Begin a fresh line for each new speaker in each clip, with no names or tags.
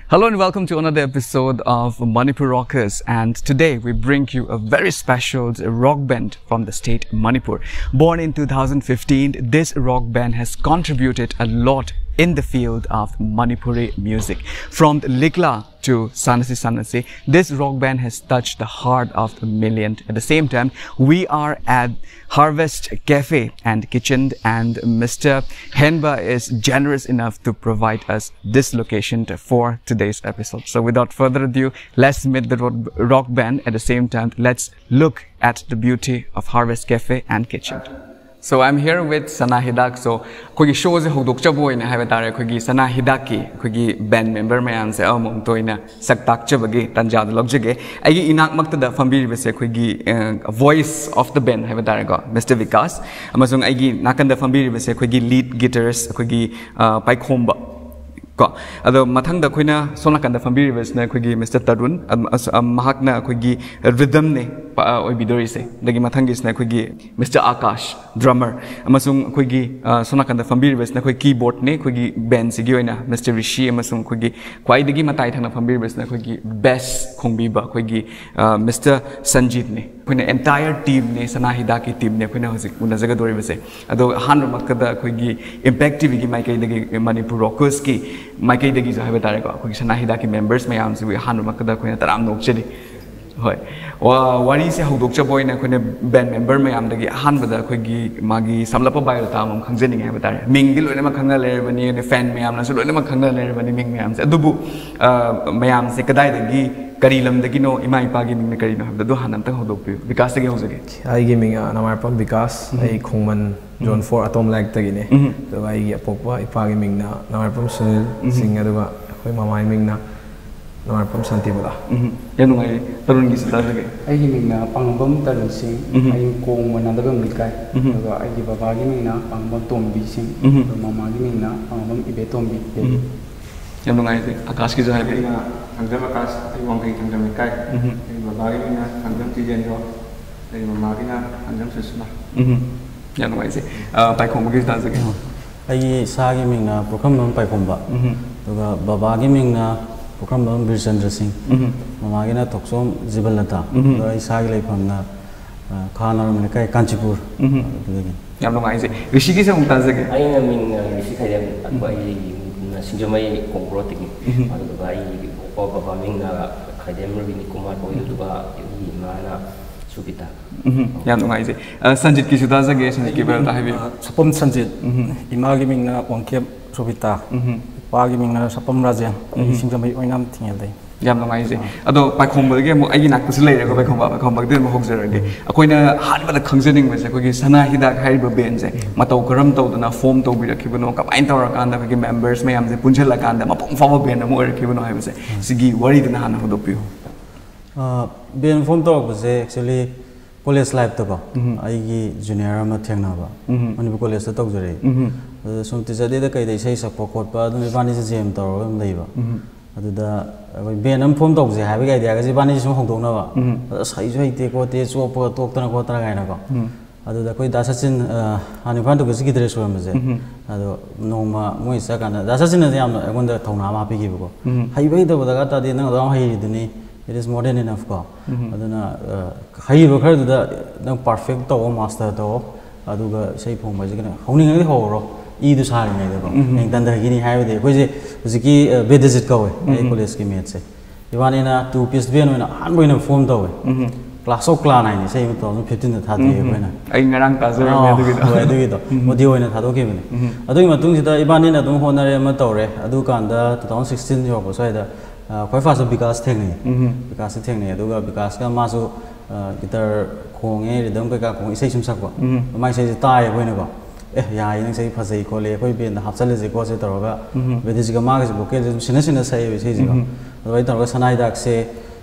Hello and welcome to another episode of Manipur Rockers, and today we bring you a very special rock band from the state Manipur. Born in 2015, this rock band has contributed a lot in the field of Manipuri music. From Likla to Sanasi, this rock band has touched the heart of a million. At the same time, we are at Harvest Cafe and Kitchen, and Mr. Henba is generous enough to provide us this location for today's episode. So without further ado, let's meet the rock band. At the same time, let's look at the beauty of Harvest Cafe and Kitchen. So I'm here with Sanahidak. So kogi show se hodok chabo ina haiba tare kogi Sanahidak ki kogi band member mayam se amom toina saktak chabage tanja da logjage agi inak makta da fambi bese kogi voice of the band haiba tare go Mr. Vikas amasung agi nakan da fambi bese kogi lead guitarist kogi paikhomba ado mathang da koina sona kan da fambi bese na kogi Mr. Tarun mahak na kogi rhythm ne oi bidori se dagi mathang is na kogi Mr. Akash drummer amasung kogi sona kan da fambi bese na kogi keyboard ne kogi band sigi oina Mr. Rishi amasung kogi kwai dagi matai thang na fambi bese na kogi bass khongbi ba kogi Mr. Sanjit ne koina entire team ne Sanahidak ki team ne koina hojik una jaga dori bese ado han makada kogi impact tv gi maikai dagi Manipur Rockers ki maikai dagi jo haiba tare ko kogi Sanahidak ki members mayam si han makada koina taram nok chedi hoi wari se hodok chaboy na koina band member mayam dagi han bada kogi magi samlapa biodata mom khangjening haiba tare ming di loina ma khangna le bani ne fan mayam na su loina ma khangna le bani ming mayam se adubu mayam se kadai dagi Karilam the Gino, Imai Pagi Karino, the Duhanam Hodopi, because the Gilzaki. I give me an Amarpam because a common John 4 atom like Tagine, the way I Popa, Ipagimina, Namarpam sing Adova, Mama Mingna, Namarpam Santibula. Anyway, Tarun is I give me a Pangabum Tarun sing, I comb another Mikai, I give a Bagimina, Pangabum Tombi sing, Mama Gimina, Pangabum Ibetombi. Akash ki jahe na angam Akash ai wang kai angam kai ai baba gi na angam ti jen ro ai mama gi na angam susma yang wai se pai khom gi da se ke
ai sa gi ming na prokham nam pai khom ba to ga baba gi ming na prokham nam Birchandra Singh mama gi na thoksom Jibalata ai sa gi lai pham na khana nam kai Kanchipur
yang long ai se rishi ki se hong ta se ke
ai na ming rishi khai dem akbai Sinjamai Kongro Tiki, Papa Minga, Kadem Ravini Kumar, Yutuba, Mana, Supita.
Yan Sanjit Kisudaza Gates and Kibel Tahavi.
Sapom Sanjit, Imagimina, Wonkia Supita, Pagimina, Sapom Rajan, Sinjamai Oinam Tinga.
Yamamaize. Although by Combergam, I didn't act later, go back home, Hoxer. A coin hard with the concerning with Sanahidak Haribo Benze, Matokaram told and a form to be a Kibono, Kapaintarakanda members, may am the Punjalakanda, Mapon Fava Ben, and more Kibono, I would say. Sigi, worried in Hana Hodopu.
Being formed dog was actually college life to go. I junior Matanava, when we call it the dog. Some Tizade, they say support, but the Vanessa Jam Toro and labor. Benham form dogs have a idea as a vanish from Hongdonava. I take what is so poor talk to a quarter Ganago. Other the Quid assassin, and in front of his guitarist room, no more second. The assassin is the wonder Tonama Pigibo. I wait over the Gata dinner, don't hate the it is more than enough. I don't know. How you heard the perfect door master door. I do say home was honing a horror. Either side, and then the guinea have the Wiziki visit go away. Police give me say. You want in a 2-piece vein when a hundred form dough. Class of clan, I say 15 at Hadi.
I rank as
I do it. What do you want at Hado I do my things that Ibanin, I don't honor Matore. I do Kanda 2016 year was either quite fast because technique. Because the technique, I do because Masu guitar Kong, rhythm, Kong, Sako. My say tie when I go. Yeah, I say Pazay Cole, be in the Hapsalis, it was a Toroga, with this Gamas book, Sinesina say with his ego. The way Sanahidak say,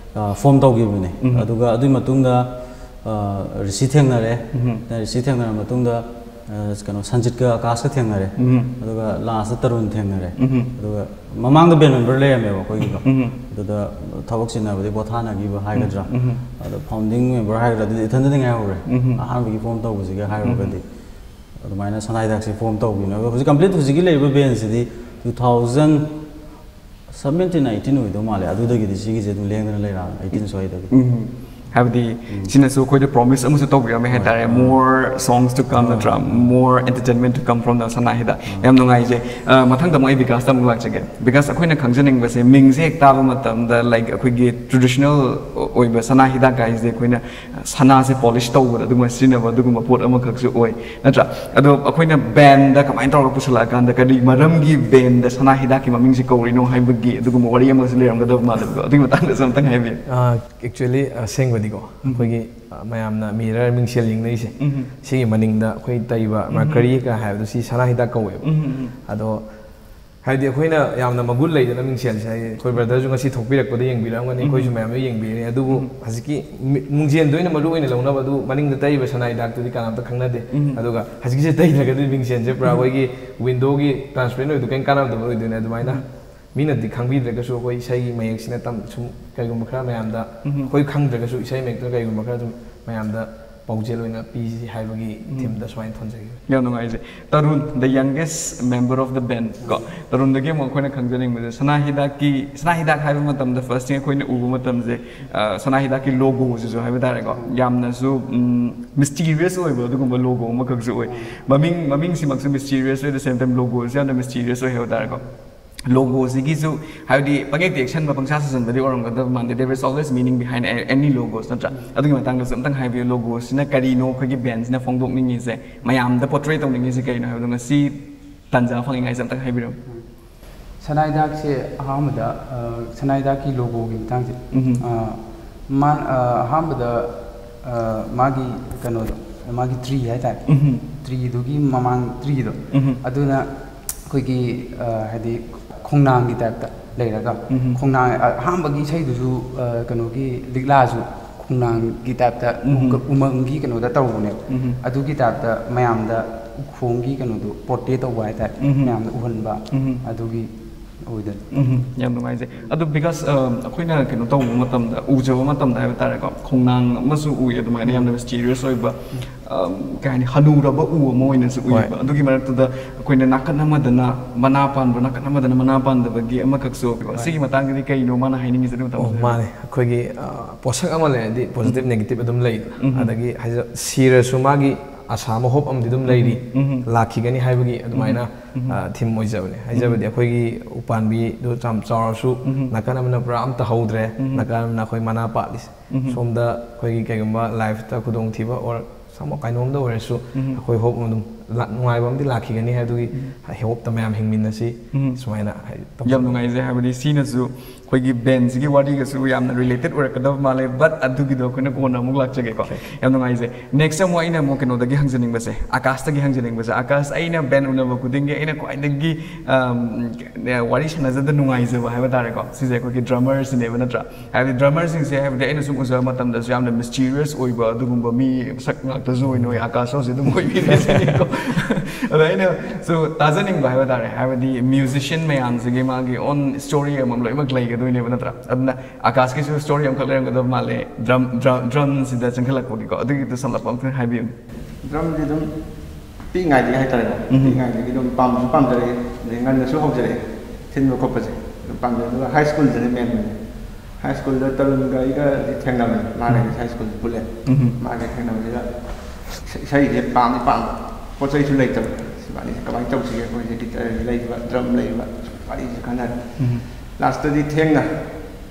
form dog giving it. Aduga Matunda, receiving the receiving Matunda, kind of Sanjika Casca Tangare, Aduga last Tarun Tangare, Mamang the Ben and Berlay, the Tavoxina with the Botana give a higher drop. The pounding and Braga, the attending hour, a hundred form dog was a higher already. The minus Sanahidak form dog, it was a complete physical labor in city 2000 17 18 ꯑꯣꯏꯗꯧ ꯃꯥꯜꯂꯦ ꯑꯗꯨꯗꯒꯤꯗꯤ ꯁꯤꯒꯤꯁꯦ ꯑꯗꯨꯝ ꯂꯦꯡꯗꯅ ꯂꯩꯔꯛꯑꯕꯅꯤ 18 ꯁ꯭ꯋꯥꯏꯗꯒꯤ
ꯍꯥꯏꯕꯗꯤ ꯁꯤꯅꯁꯨ ꯑꯩꯈꯣꯏꯗ promise ꯑꯃꯁꯨ ꯇꯧꯕꯤꯔꯝꯃꯦ ꯍꯥꯏꯇꯥꯔꯦ ꯃꯣꯔ ꯁꯣꯡꯁ ꯇꯨ ꯀꯝ ꯅꯠꯇ꯭ꯔꯥ more entertainment to come from the ꯁꯅꯥꯍꯤꯗ ꯌꯥꯝ ꯅꯨꯡꯉꯥꯏꯖꯩ ꯃꯊꯪꯗ ꯑꯃꯨꯛ ꯑꯩ ꯕꯤꯀꯥꯁꯇ ꯑꯃꯨꯛ ꯂꯥꯛꯆꯒꯦ ꯕꯤꯀꯥꯁ ꯑꯩꯈꯣꯏꯅ ꯈꯪꯖꯅꯤꯡꯕꯁꯦ ꯃꯤꯡꯁꯦ ꯍꯦꯛ ꯇꯥꯕ ꯃꯇꯝꯗ ꯂꯥꯏꯛ ꯑꯩꯈꯣꯏꯒꯤ ꯇ꯭ꯔꯦꯗꯤꯁꯅꯦꯜ ꯑꯣꯏꯕ ꯁꯅꯥꯍꯤꯗꯥꯛ ꯍꯥꯏꯁꯦ ꯑꯩꯈꯣꯏꯅ ꯁꯅꯥꯁꯦ ꯄꯣꯂꯤꯁ ꯇꯧꯕꯗ ꯑꯗꯨꯒꯨꯝꯕ ꯁꯤꯖꯤꯟꯅꯕ ꯑꯗꯨꯒꯨꯝꯕ ꯄꯣꯠ ꯑꯃꯈꯛꯁꯨ ꯑꯣꯏ ꯅꯠꯇ꯭ꯔꯥ ꯑꯗꯣ ꯑꯩꯈꯣꯏꯅ ꯕꯦꯟꯗ ꯀꯃꯥꯏꯅ ꯇꯧꯔꯒ ꯄꯨꯁꯜꯂꯛꯑꯀꯥꯟꯗ ꯀꯔꯤ ꯃꯔꯝꯒꯤ ꯕꯦꯟꯗ ꯁꯅꯥꯍꯤꯗꯥꯛꯀꯤ ꯃꯃꯤꯡꯁꯦ ꯀꯧꯔꯤꯅꯣ ꯍꯥꯏꯕꯒꯤ ꯑꯗꯨꯒꯨꯝꯕ ꯋꯥꯔꯤ ꯑꯃꯁꯨ ꯂꯩꯔꯝꯒꯗꯕ ꯃꯥꯜꯂꯦꯕꯀꯣ ꯑꯗꯨꯒꯤ ꯃꯇꯥꯡꯗꯁꯨ ꯑꯝꯇꯪ ꯍꯥꯏꯕꯤꯌꯨ
ꯑꯦꯛꯆꯨꯑꯦꯂꯤ ꯑꯁꯦꯡꯕꯗꯤꯀꯣ ꯑꯩꯈꯣꯏꯒꯤ ꯃꯌꯥꯝꯅ ꯃꯤꯔꯔ ꯃꯤꯡꯁꯦꯜ ꯌꯦꯡꯅꯩꯁꯦ ꯁꯤꯒꯤ ꯃꯅꯤꯡꯗ ꯑꯩꯈꯣꯏ ꯇꯩꯕ ꯃꯔꯀꯔꯤꯒ ꯍꯥꯏꯕꯗꯣ ꯁꯤ ꯁꯅꯥꯍꯤꯗꯥꯛ ꯀꯧꯋꯦꯕ ꯑꯗꯣ ꯍꯥꯏꯗꯤ ꯑꯩꯈꯣꯏꯅ ꯌꯥꯝꯅ ꯃꯒꯨꯟ ꯂꯩꯗꯅ ꯃꯤꯡꯁꯦꯜꯁꯦ ꯍꯥꯏꯗꯤ ꯑꯩꯈꯣꯏ ꯕ꯭ꯔꯗꯔꯁꯨ ꯉꯁꯤ ꯊꯣꯛꯄꯤꯔꯛꯄꯗ ꯌꯦꯡꯕꯤꯔꯝꯒꯅꯤ ꯑꯩꯈꯣꯏꯁꯨ ꯃꯌꯥꯝꯗ ꯌꯦꯡꯕꯤꯔꯅꯤ ꯑꯗꯨꯕꯨ ꯍꯧꯖꯤꯛꯀꯤ ꯅꯨꯡꯖꯦꯜꯗ ꯑꯣꯏꯅ ꯃꯔꯨ ꯑꯣꯏꯅ ꯂꯧꯅꯕ ꯑꯗꯨ ꯃꯅꯤꯡꯗ ꯇꯩꯔꯤꯕ ꯁꯅꯥꯍꯤꯗꯥꯛꯇꯨꯗꯤ ꯀꯅꯥꯝꯇ ꯈꯪꯅꯗꯦ ꯑꯗꯨꯒ ꯍꯧꯖꯤꯛꯀꯤꯁꯦ ꯇꯩꯗ꯭ꯔꯒꯗꯤ ꯃꯤꯡꯁꯦꯜꯁꯦ ꯄꯨꯔꯥ ꯑꯩꯈꯣꯏꯒꯤ ꯋꯤꯟꯗꯣꯒꯤ ꯇ꯭ꯔꯥꯟꯁꯄꯦꯔꯦꯟ ꯑꯣꯏꯗꯣ ꯀꯩꯝ ꯀꯥꯟꯅꯗꯕ ꯑꯣꯏꯗꯣꯏꯅꯦ ꯑꯗꯨꯃꯥꯏꯅ ꯃꯤꯅꯗꯤ ꯈꯪꯕꯤꯗ꯭ꯔꯒꯁꯨ ꯑꯩꯈꯣꯏ ꯏꯁꯩꯒꯤ ꯃꯌꯦꯛꯁꯤꯅ ꯁꯨꯝ ꯀꯩꯒꯨꯝꯕ ꯈꯔ ꯃꯌꯥꯝꯗ ꯑꯩꯈꯣꯏ ꯈꯪꯗ꯭ꯔꯒꯁꯨ ꯏꯁꯩ ꯃꯌꯦꯛꯇꯨꯅ ꯀꯩꯒꯨꯝꯕ ꯈꯔ ꯁꯨꯝ ꯃꯌꯥꯝꯗ ꯄꯥꯎꯖꯦꯜ ꯑꯣꯏꯅ ꯄꯤꯁꯤ ꯍꯥꯏꯕꯒꯤ ꯊꯤꯝꯗ ꯁꯨꯃꯥꯏꯅ ꯊꯣꯟꯖꯈꯤꯕ
ꯌꯥꯝ ꯅꯨꯡꯉꯥꯏꯖꯩ ꯇꯔꯨꯟ ꯗ ꯌꯪꯒꯦꯁ ꯃꯦꯝꯕꯔ ꯑꯣꯐ ꯗ ꯕꯦꯟ ꯀꯣ ꯇꯔꯨꯟꯗꯒꯤ ꯑꯃꯨꯛ ꯑꯩꯈꯣꯏꯅ ꯈꯪꯖꯅꯤꯡꯕꯁꯦ ꯁꯅꯥꯍꯤꯗꯥꯛ ꯍꯥꯏꯕ ꯃꯇꯝꯗ ꯐꯥꯔꯁꯇꯤꯡ ꯑꯩꯈꯣꯏꯅ ꯎꯕ ꯃꯇꯝꯁꯦ ꯁꯅꯥꯍꯤꯗꯥꯛꯀꯤ ꯂꯣꯒꯣꯁꯤꯁꯨ ꯍꯥꯏꯕ ꯇꯥꯔꯦꯀꯣ ꯌꯥꯝꯅꯁꯨ ꯃꯤꯁꯇꯤꯔꯤꯌꯁ ꯑꯣꯏꯕ ꯑꯗꯨꯒꯨꯝꯕ ꯂꯣꯒꯣ ꯑꯃꯈꯛꯁꯨ ꯑꯣꯏ ꯃꯃꯤꯡꯁꯤꯃꯛꯁꯨ ꯃꯤꯁꯇꯤꯔꯤꯌꯁ ꯑꯣꯏ ꯗ ꯁꯦꯝ ꯇꯥꯏꯝ ꯂꯣꯒꯣꯁꯨ ꯌꯥꯝꯅ ꯃꯤꯁꯇꯤꯔꯤꯌꯁ ꯑꯣꯏ ꯍꯥꯏꯕ ꯇꯥꯔꯦꯀꯣ ꯂꯣꯒꯣꯁꯤꯒꯤꯁꯨ ꯍꯥꯏꯕꯗꯤ ꯄꯪꯌꯦꯛꯇ ꯌꯦꯛꯁꯟꯕ ꯄꯪꯁꯥ ꯁꯥꯖꯟꯕꯗꯤ ꯑꯣꯏꯔꯝꯒꯗꯕ ꯃꯥꯟꯗꯦ there is always meaning behind any logos ꯅꯠꯇ꯭ꯔꯥ ꯑꯗꯨꯒꯤ ꯃꯇꯥꯡꯗꯁꯨ ꯑꯝꯇꯪ ꯍꯥꯏꯕꯤꯌꯨ ꯂꯣꯒꯣꯁꯤꯅ ꯀꯔꯤꯅೋ ꯑꯩꯈꯣꯏꯒꯤ ꯕꯦꯟꯁꯤꯅ ꯐꯣꯡꯗꯣꯛꯅꯤꯡꯉꯤꯁꯦ ꯃꯌꯥꯝꯗ ꯄꯣꯔꯇ꯭ꯔꯦꯠ ꯇꯧꯅꯤꯡꯉꯤꯁꯦ ꯀꯔꯤꯅꯣ ꯍꯥꯏꯕꯗꯣ ꯉꯁꯤ ꯇꯥꯟꯖꯥ ꯐꯪꯉꯤꯉꯩꯁꯦ ꯑꯝꯇꯪ ꯍꯥꯏꯕꯤꯔꯝꯃꯨ
ꯁꯅꯥꯍꯤꯗꯥꯛꯁꯦ ꯑꯍꯥꯟꯕꯗ ꯁꯅꯥꯍꯤꯗꯥꯛꯀꯤ ꯂꯣꯒꯣꯒꯤ ꯃꯇꯥꯡꯁꯦ ꯑꯍꯥꯟꯕꯗ ꯃꯥꯒꯤ ꯀꯩꯅꯣꯗꯣ ꯃꯥꯒꯤ ꯇ꯭ꯔꯤ ꯍꯥꯏꯇꯥꯔꯦ ꯇ꯭ꯔꯤꯗꯨꯒꯤ ꯃꯃꯥꯡ ꯇ꯭ꯔꯤꯗꯣ ꯑꯗꯨꯅ ꯑꯩꯈꯣꯏꯒꯤ ꯍꯥꯏꯗꯤ ꯈꯣꯡꯅꯥꯡꯒꯤ ꯇꯥꯏꯞꯇ ꯂꯩꯔꯒ ꯈꯣꯡꯅꯥꯡ ꯑꯍꯥꯟꯕꯒꯤ ꯏꯁꯩꯗꯨꯁꯨ ꯀꯩꯅꯣꯒꯤ ꯂꯤꯛꯂꯥꯁꯨ ꯈꯣꯡꯅꯥꯡꯒꯤ ꯇꯥꯏꯞꯇ ꯎꯃꯪꯒꯤ ꯀꯩꯅꯣꯗ ꯇꯧꯕꯅꯦꯕ ꯑꯗꯨꯒꯤ ꯇꯥꯏꯞꯇ ꯃꯌꯥꯝꯗ ꯎꯈꯣꯡꯒꯤ ꯀꯩꯅꯣꯗꯣ ꯄꯣꯔꯇ꯭ꯔꯦ ꯇꯧꯕ ꯍꯥꯏꯇꯥꯔꯦ ꯃꯌꯥꯝꯗ ꯎꯍꯟꯕ ꯑꯗꯨꯒꯤ ꯑꯣꯏꯗꯣꯏꯅꯤ
ꯌꯥꯝ ꯅꯨꯡꯉꯥꯏꯖꯩ ꯑꯗꯨ ꯕꯤꯀꯥꯁ ꯑꯩꯈꯣꯏꯅ ꯀꯩꯅꯣ ꯇꯧꯕ ꯃꯇꯝꯗ ꯎꯖꯕ ꯃꯇꯝꯗ ꯍꯥꯏꯕ ꯇꯥꯔꯦꯀꯣ ꯈꯣꯡꯅꯥꯡ ꯑꯃꯁꯨ ꯎꯏ ꯑꯗꯨꯃꯥꯏꯅ ꯌꯥꯝꯅ ꯃꯤꯁꯇꯤꯔꯤꯌꯁ ꯑꯣꯏꯕ ꯀꯩ ꯍꯥꯏꯅꯤ ꯍꯅꯨꯔꯕ ꯎ ꯑꯃ ꯑꯣꯏꯅꯁꯨ ꯎꯏꯕ ꯑꯗꯨꯒꯤ ꯃꯔꯛꯇꯨꯗ ꯑꯩꯈꯣꯏꯅ ꯅꯥꯀꯟ ꯑꯃꯗꯅ ꯃꯅꯥ ꯄꯥꯟꯕ ꯅꯥꯀꯟ ꯑꯃꯗꯅ ꯃꯅꯥ ꯄꯥꯟꯗꯕꯒꯤ ꯑꯃꯈꯛꯁꯨ ꯁꯤꯒꯤ ꯃꯇꯥꯡꯗꯗꯤ ꯀꯩꯅꯣ ꯃꯥꯅ ꯍꯥꯏꯅꯤꯡꯉꯤꯁꯦ ꯑꯗꯨ ꯃꯇꯝꯗ
ꯃꯥꯅꯦ ꯑꯩꯈꯣꯏꯒꯤ ꯄꯣꯠꯁꯛ ꯑꯃ ꯂꯩꯔꯗꯤ ꯄꯣꯖꯤꯇꯤꯚ ꯅꯦꯒꯦꯇꯤꯚ ꯑꯗꯨꯝ ꯂꯩ ꯑꯗꯒꯤ ꯁꯤꯔꯁꯨ ꯃꯥꯒꯤ ꯑꯁꯥ ꯍꯣꯞ ꯑꯃꯗꯤ ꯑꯗꯨꯝ ꯂꯩꯔꯤ ꯂꯥꯛꯈꯤꯒꯅꯤ ꯍꯥꯏꯕꯒꯤ ꯑꯗꯨꯃꯥꯏꯅ ꯊꯤꯝ ꯑꯣꯏꯖꯕꯅꯦ ꯍꯥꯏꯖꯕꯗꯤ ꯑꯩꯈꯣꯏꯒꯤ ꯎꯄꯥꯟꯕꯤꯗꯨ ꯌꯥꯝ ꯆꯥꯎꯔꯁꯨ ꯅꯥꯀꯟ ꯑꯃꯅ ꯄꯨꯔꯥ ꯑꯝꯇ ꯍꯧꯗ꯭ꯔꯦ ꯅꯥꯀꯟ ꯑꯃꯅ ꯑꯩꯈꯣꯏ ꯃꯅꯥ ꯄꯥꯠꯂꯤꯁꯦ ꯁꯣꯝꯗ ꯑꯩꯈꯣꯏꯒꯤ ꯀꯩꯒꯨꯝꯕ ꯂꯥꯏꯐꯇ ꯈꯨꯗꯣꯡꯊꯤꯕ ꯑꯣꯔ ꯀꯩꯅꯣꯝꯗ ꯑꯣꯏꯔꯁꯨ ꯑꯩꯈꯣꯏ ꯍꯣꯞ ꯑꯗꯨꯝ ꯅꯨꯡꯉꯥꯏꯕ ꯑꯃꯗꯤ ꯂꯥꯛꯈꯤꯒꯅꯤ ꯍꯥꯏꯕꯗꯨꯒꯤ ꯍꯣꯞꯇ ꯃꯌꯥꯝ ꯍꯤꯡꯃꯤꯟꯅꯁꯤ ꯁꯨꯃꯥꯏꯅ
ꯌꯥꯝ ꯅꯨꯡꯉꯥꯏꯖꯩ ꯍꯥꯏꯕꯗꯤ ꯁꯤꯅꯁꯨ ꯑꯩꯈꯣꯏꯒꯤ ꯕꯦꯟꯁꯤꯒꯤ ꯋꯥꯔꯤꯒꯁꯨ ꯌꯥꯝꯅ ꯔꯤꯂꯦꯇꯦꯠ ꯑꯣꯏꯔꯛꯀꯗꯕ ꯃꯥꯜꯂꯦ ꯕꯠ ꯑꯗꯨꯒꯤꯗꯣ ꯑꯩꯈꯣꯏꯅ ꯀꯣꯟꯅ ꯑꯃꯨꯛ ꯂꯥꯛꯆꯒꯦꯀꯣ ꯌꯥꯝ ꯅꯨꯡꯉꯥꯏꯖꯩ ꯅꯦꯛꯁ ꯑꯃꯨꯛ ꯑꯩꯅ ꯑꯃꯨꯛ ꯀꯩꯅꯣꯗꯒꯤ ꯍꯪꯖꯅꯤꯡꯕꯁꯦ ꯑꯀꯥꯁꯇꯒꯤ ꯍꯪꯖꯅꯤꯡꯕꯁꯦ ꯑꯀꯥꯁ ꯑꯩꯅ ꯕꯦꯟ ꯎꯅꯕ ꯈꯨꯗꯤꯡꯒꯤ ꯑꯩꯅ ꯈ꯭ꯋꯥꯏꯗꯒꯤ ꯋꯥꯔꯤ ꯁꯥꯟꯅꯖꯗ ꯅꯨꯡꯉꯥꯏꯖꯕ ꯍꯥꯏꯕ ꯇꯥꯔꯦꯀꯣ ꯁꯤꯁꯦ ꯑꯩꯈꯣꯏꯒꯤ ꯗ꯭ꯔꯃꯔꯁꯤꯅꯦꯕ ꯅꯠꯇ꯭ꯔꯥ ꯍꯥꯏꯕꯗꯤ ꯗ꯭ꯔꯃꯔꯁꯤꯡꯁꯦ ꯍꯥꯏꯕꯗꯤ ꯑꯩꯅ ꯁꯨꯝ ꯎꯖꯕ ꯃꯇꯝꯗꯁꯨ ꯌꯥꯝꯅ ꯃꯤꯁꯇꯤꯔꯤꯌꯁ ꯑꯣꯏꯕ ꯑꯗꯨꯒꯨꯝꯕ ꯃꯤ ꯁꯛ ꯉꯥꯛꯇꯁꯨ ꯑꯣꯏꯅ ꯑꯣꯏ ꯑꯀꯥꯁ ꯍꯧꯖꯤꯛ ꯑꯗꯨꯝ ꯑꯣꯏꯕꯤꯔꯦꯀꯣ ꯑꯗꯣ ꯑꯩꯅꯁꯨ ꯇꯥꯖꯅꯤꯡꯕ ꯍꯥꯏꯕ ꯇꯥꯔꯦ ꯍꯥꯏꯕꯗꯤ ꯃ꯭ꯌꯨꯖꯤꯁꯤꯌꯟ ꯃꯌꯥꯝꯁꯤꯒꯤ ꯃꯥꯒꯤ ꯑꯣꯟ ꯁ꯭ꯇꯣꯔꯤ ꯑꯃ ꯂꯣꯏꯅꯃꯛ ꯂꯩꯒꯗꯣꯏꯅꯦꯕ ꯅꯠꯇ꯭ꯔꯥ ꯑꯗꯨꯅ ꯑꯀꯥꯁꯀꯤꯁꯨ ꯁ꯭ꯇꯣꯔꯤ ꯑꯃꯈꯛ ꯂꯩꯔꯝꯒꯗꯕ ꯃꯥꯜꯂꯦ ꯗ꯭ꯔꯝꯁꯤꯗ ꯆꯪꯈꯠꯂꯛꯄꯒꯤꯀꯣ ꯑꯗꯨꯒꯤꯗꯨ ꯁꯝꯂꯞꯄ ꯑꯝꯇꯪ ꯍꯥꯏꯕꯤꯌꯨ
ꯗ꯭ꯔꯝꯁꯤ ꯑꯗꯨꯝ ꯄꯤꯛꯏꯉꯩꯗꯒꯤ ꯍꯥꯏꯇꯥꯔꯦꯀꯣ ꯄꯤꯛꯏꯉꯩꯗꯒꯤ ꯑꯗꯨꯝ ꯄꯥꯝꯁꯨ ꯄꯥꯝꯖꯔꯛꯑꯦ ꯑꯗꯩ ꯉꯟꯅꯁꯨ ꯍꯧꯖꯔꯛꯑꯦ ꯊꯤꯟꯕ ꯈꯣꯠꯄꯁꯦ ꯑꯗꯨꯝ ꯄꯥꯝꯖꯩ ꯑꯗꯨꯒ ꯍꯥꯏ ꯁ꯭ꯀꯨꯜꯗꯅ ꯃꯦꯟ ꯑꯣꯏꯅ ꯍꯥꯏ ꯁ꯭ꯀꯨꯜꯗ ꯇꯔꯨꯟꯒ ꯑꯩꯒ ꯊꯦꯡꯅꯕꯅꯤ ꯃꯥꯒ ꯍꯥꯏ ꯁ꯭ꯀꯨꯜ ꯄꯨꯜꯂꯦ ꯃꯥꯒ ꯊꯦꯡꯅꯕꯁꯤꯗ ꯏꯁꯩꯁꯦ ꯄꯥꯝꯗꯤ ꯄꯥꯝꯕ ꯄꯣꯠ ꯆꯩꯁꯨ ꯂꯩꯇꯕ ꯁꯤꯕꯥꯅꯤꯁꯦ ꯀꯃꯥꯏꯅ ꯇꯧꯁꯤꯒꯦ ꯑꯩꯈꯣꯏꯁꯦ ꯒꯤꯇꯔ ꯂꯩꯕ ꯗ꯭ꯔꯝ ꯂꯩꯕ ꯋꯥꯔꯤꯁꯦ ꯈꯟꯅꯔꯦ ꯂꯥꯁꯇꯗꯤ ꯊꯦꯡꯅ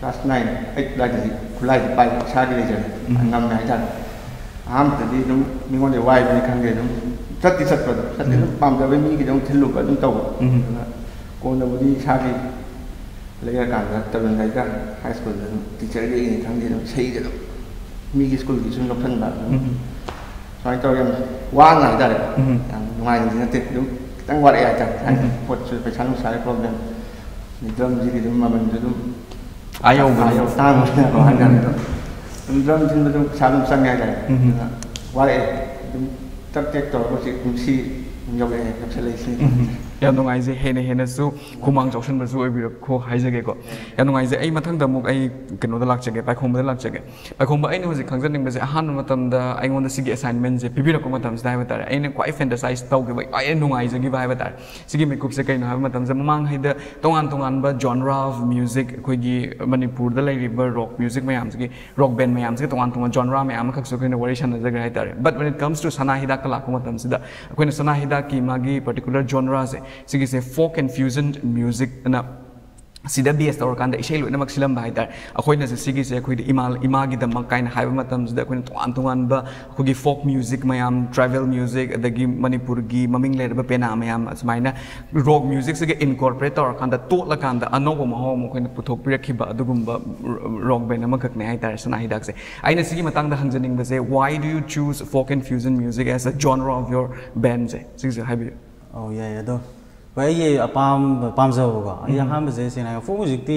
ꯀ꯭ꯂꯥꯁ 9 8 ꯑꯗꯨꯋꯥꯏꯗꯗꯤ ꯈꯨꯠꯂꯥꯏꯁꯦ ꯄꯥꯏꯕ ꯏꯁꯥꯒꯤ ꯂꯩꯖꯔꯦ ꯉꯝꯃꯦ ꯍꯥꯏꯇꯥꯔꯦ ꯑꯍꯥꯟꯕꯗꯗꯤ ꯑꯗꯨꯝ ꯃꯤꯉꯣꯟꯗ ꯋꯥꯏꯕꯅꯤ ꯈꯪꯗꯦ ꯑꯗꯨꯝ ꯆꯠꯄꯗꯣ ꯑꯗꯨꯝ ꯄꯥꯝꯖꯕ ꯃꯤꯒꯤꯗ ꯑꯃꯨꯛ ꯊꯤꯜꯂꯨꯕ ꯑꯗꯨꯝ ꯇꯧꯕ ꯑꯗꯨꯒ ꯀꯣꯟꯅꯕꯨꯗꯤ ꯏꯁꯥꯒꯤ ꯂꯩꯔꯀꯥꯟꯗ ꯇꯔꯨꯟꯒ ꯍꯥꯏ ꯁ꯭ꯀꯨꯜꯗ ꯑꯗꯨꯝ ꯇꯤꯆꯔꯒꯤ ꯑꯩꯅꯤ ꯈꯪꯗꯦ ꯑꯗꯨꯝ ꯏꯁꯩꯁꯦ ꯑꯗꯨꯝ ꯃꯤꯒꯤ ꯁ꯭ꯀꯨꯜꯒꯤ ꯁꯨꯝ ꯂꯧꯁꯟꯕ ꯁꯨꯃꯥꯏꯅ ꯇꯧꯔꯒ ꯌꯥꯝ ꯋꯥꯅ ꯍꯥꯏꯇꯥꯔꯦ ꯌꯥꯝ ꯅꯨꯡꯉꯥꯏꯅꯗꯤ ꯅꯠꯇꯦ ꯑꯗꯨꯝ ꯈꯤꯇꯪ ꯋꯥꯔꯛꯑꯦ ꯍꯥꯏꯇꯥꯔꯦ ꯍꯥꯏꯗꯤ ꯄꯣꯠꯁꯨ ꯄꯩꯁꯥ ꯅꯨꯡꯁꯥꯒꯤ ꯄ꯭ꯔꯣꯕ꯭ꯂꯦꯝ ꯗ꯭ꯔꯝꯁꯤꯒꯤ ꯑꯗꯨꯝ ꯃꯃꯜꯁꯨ ꯑꯗꯨꯝ ꯇꯥꯡꯕꯅꯦꯕ ꯍꯥꯏꯇꯥꯔꯦ ꯑꯗꯨꯝ ꯗ꯭ꯔꯝ ꯊꯤꯟꯕ ꯑꯗꯨꯝ ꯄꯩꯁꯥ ꯑꯗꯨꯝ ꯆꯪꯉꯦ ꯍꯥꯏꯇꯥꯔꯦ ꯑꯗꯨꯅ ꯋꯥꯔꯛꯑꯦ ꯑꯗꯨꯝ ꯇꯦꯛ ꯇꯧꯔꯒ ꯍꯧꯖꯤꯛ ꯀꯨꯝꯁꯤ ꯌꯧꯔꯛꯑꯦ ꯌꯧꯁꯜꯂꯛꯏꯁꯤꯅꯤ
ꯌꯥꯝ ꯅꯨꯡꯉꯥꯏꯖꯩ ꯍꯦꯟꯅ ꯍꯦꯟꯅꯁꯨ ꯈꯨꯃꯥꯡ ꯆꯥꯎꯁꯟꯕꯁꯨ ꯑꯣꯏꯕꯤꯔꯛꯈꯣ ꯍꯥꯏꯖꯒꯦꯀꯣ ꯌꯥꯝ ꯅꯨꯡꯉꯥꯏꯖꯩ ꯑꯩ ꯃꯊꯪꯗ ꯑꯃꯨꯛ ꯑꯩ ꯀꯩꯅꯣꯗ ꯂꯥꯛꯆꯒꯦ ꯄꯥꯏꯈꯣꯝꯕꯗ ꯂꯥꯛꯆꯒꯦ ꯄꯥꯏꯈꯣꯝꯕ ꯑꯩꯅ ꯍꯧꯖꯤꯛ ꯈꯪꯖꯅꯤꯡꯕꯁꯦ ꯑꯍꯥꯟꯕ ꯃꯇꯝꯗ ꯑꯩꯉꯣꯟꯗ ꯁꯤꯒꯤ ꯑꯦꯁꯥꯏꯟꯃꯦꯟꯁꯦ ꯄꯤꯕꯤꯔꯛꯄ ꯃꯇꯝꯁꯤꯗ ꯍꯥꯏꯕ ꯇꯥꯔꯦ ꯑꯩꯅ ꯈ꯭ꯋꯥꯏ ꯐꯦꯟꯇꯁꯥꯏꯖ ꯇꯧꯈꯤꯕ ꯈ꯭ꯋꯥꯏ ꯅꯨꯡꯉꯥꯏꯖꯈꯤꯕ ꯍꯥꯏꯕ ꯇꯥꯔꯦ ꯁꯤꯒꯤ ꯃꯤꯀꯨꯞꯁꯦ ꯀꯩꯅꯣ ꯍꯥꯏꯕ ꯃꯇꯝꯗ ꯃꯃꯥꯡꯉꯩꯗ ꯇꯣꯉꯥꯟ ꯇꯣꯉꯥꯟꯕ ꯖꯣꯟꯔꯥ ꯑꯣꯐ ꯃ꯭ꯌꯨꯖꯤꯛ ꯑꯩꯈꯣꯏꯒꯤ ꯃꯅꯤꯄꯨꯔꯗ ꯂꯩꯔꯤꯕ ꯔꯣꯛ ꯃ꯭ꯌꯨꯖꯤꯛ ꯃꯌꯥꯝꯁꯤꯒꯤ ꯔꯣꯛ ꯕꯦꯟ ꯃꯌꯥꯝꯁꯤꯒꯤ ꯇꯣꯉꯥꯟ ꯇꯣꯉꯥꯟ ꯖꯣꯟꯔꯥ ꯃꯌꯥꯝ ꯑꯃꯈꯛꯁꯨ ꯑꯩꯈꯣꯏꯅ ꯋꯥꯔꯤ ꯁꯥꯟꯅꯖꯈ꯭ꯔꯦ ꯍꯥꯏꯇꯥꯔꯦ ꯕꯠ ꯋꯦꯟ ꯏꯠ ꯀꯝꯁ ꯇꯨ ꯁꯅꯥꯍꯤꯗꯥꯛꯀ ꯂꯥꯛꯄ ꯃꯇꯝꯁꯤꯗ ꯑꯩꯈꯣꯏꯅ ꯁꯅꯥꯍꯤꯗꯥꯛꯀꯤ ꯃꯥꯒꯤ ꯄꯥꯔꯇꯤꯀꯨꯂꯔ ꯖꯣꯟꯔꯥꯁꯦ ꯁꯤꯒꯤꯁꯦ ꯐꯣꯛ ꯑꯦꯟ ꯐ꯭ꯌꯨꯖꯟ ꯃ꯭ꯌꯨꯖꯤꯛ ꯑꯅ ꯁꯤꯗ ꯕꯦꯁ ꯇꯧꯔꯀꯥꯟꯗ ꯏꯁꯩ ꯂꯣꯏꯅꯃꯛ ꯁꯤꯜꯂꯝꯕ ꯍꯥꯏꯇꯥꯔꯦ ꯑꯩꯈꯣꯏꯅꯁꯨ ꯁꯤꯒꯤꯁꯦ ꯑꯩꯈꯣꯏꯗꯤ ꯏꯃꯥꯒꯤꯗꯃꯛ ꯀꯥꯏꯅ ꯍꯥꯏꯕ ꯃꯇꯝꯁꯤꯗ ꯑꯩꯈꯣꯏꯅ ꯇꯣꯉꯥꯟ ꯇꯣꯉꯥꯟꯕ ꯑꯩꯈꯣꯏꯒꯤ ꯐꯣꯛ ꯃ꯭ꯌꯨꯖꯤꯛ ꯃꯌꯥꯝ ꯇ꯭ꯔꯥꯏꯕꯦꯜ ꯃ꯭ꯌꯨꯖꯤꯛ ꯑꯗꯒꯤ ꯃꯅꯤꯄꯨꯔꯒꯤ ꯃꯃꯤꯡ ꯂꯩꯔꯕ ꯄꯦꯅꯥ ꯃꯌꯥꯝ ꯑꯁꯨꯃꯥꯏꯅ ꯔꯣꯛ ꯃ꯭ꯌꯨꯖꯤꯛꯁꯤꯒ ꯏꯟꯀꯣꯔꯄꯣꯔꯦꯠ ꯇꯧꯔꯀꯥꯟꯗ ꯇꯣꯠꯂꯀꯥꯟꯗ ꯑꯅꯧꯕ ꯃꯍꯥꯎ ꯑꯃ ꯑꯩꯈꯣꯏꯅ ꯄꯨꯊꯣꯛꯄꯤꯔꯛꯈꯤꯕ ꯑꯗꯨꯒꯨꯝꯕ ꯔꯣꯛ ꯕꯦꯟ ꯑꯃꯈꯛꯅꯦ ꯍꯥꯏꯇꯥꯔꯦ ꯁꯅꯥꯍꯤꯗꯥꯛꯁꯦ ꯑꯩꯅ ꯁꯤꯒꯤ ꯃꯇꯥꯡꯗ ꯍꯪꯖꯅꯤꯡꯕꯁꯦ why do you choose folk and fusion music as a genre of your ꯕꯦꯟꯁꯦ ꯁꯤꯒꯤꯁꯦ ꯍꯥꯏꯕꯤꯌꯨ
ꯑꯧ ꯌꯥꯏ ꯑꯗꯣ ꯍꯣꯏ ꯑꯩꯒꯤ ꯄꯥꯝꯖꯕꯀꯣ ꯑꯩ ꯑꯍꯥꯟꯕꯁꯦ ꯁꯦꯡꯅ ꯍꯥꯏꯔꯒ ꯐꯣꯛ ꯃ꯭ꯌꯨꯖꯤꯛꯇꯤ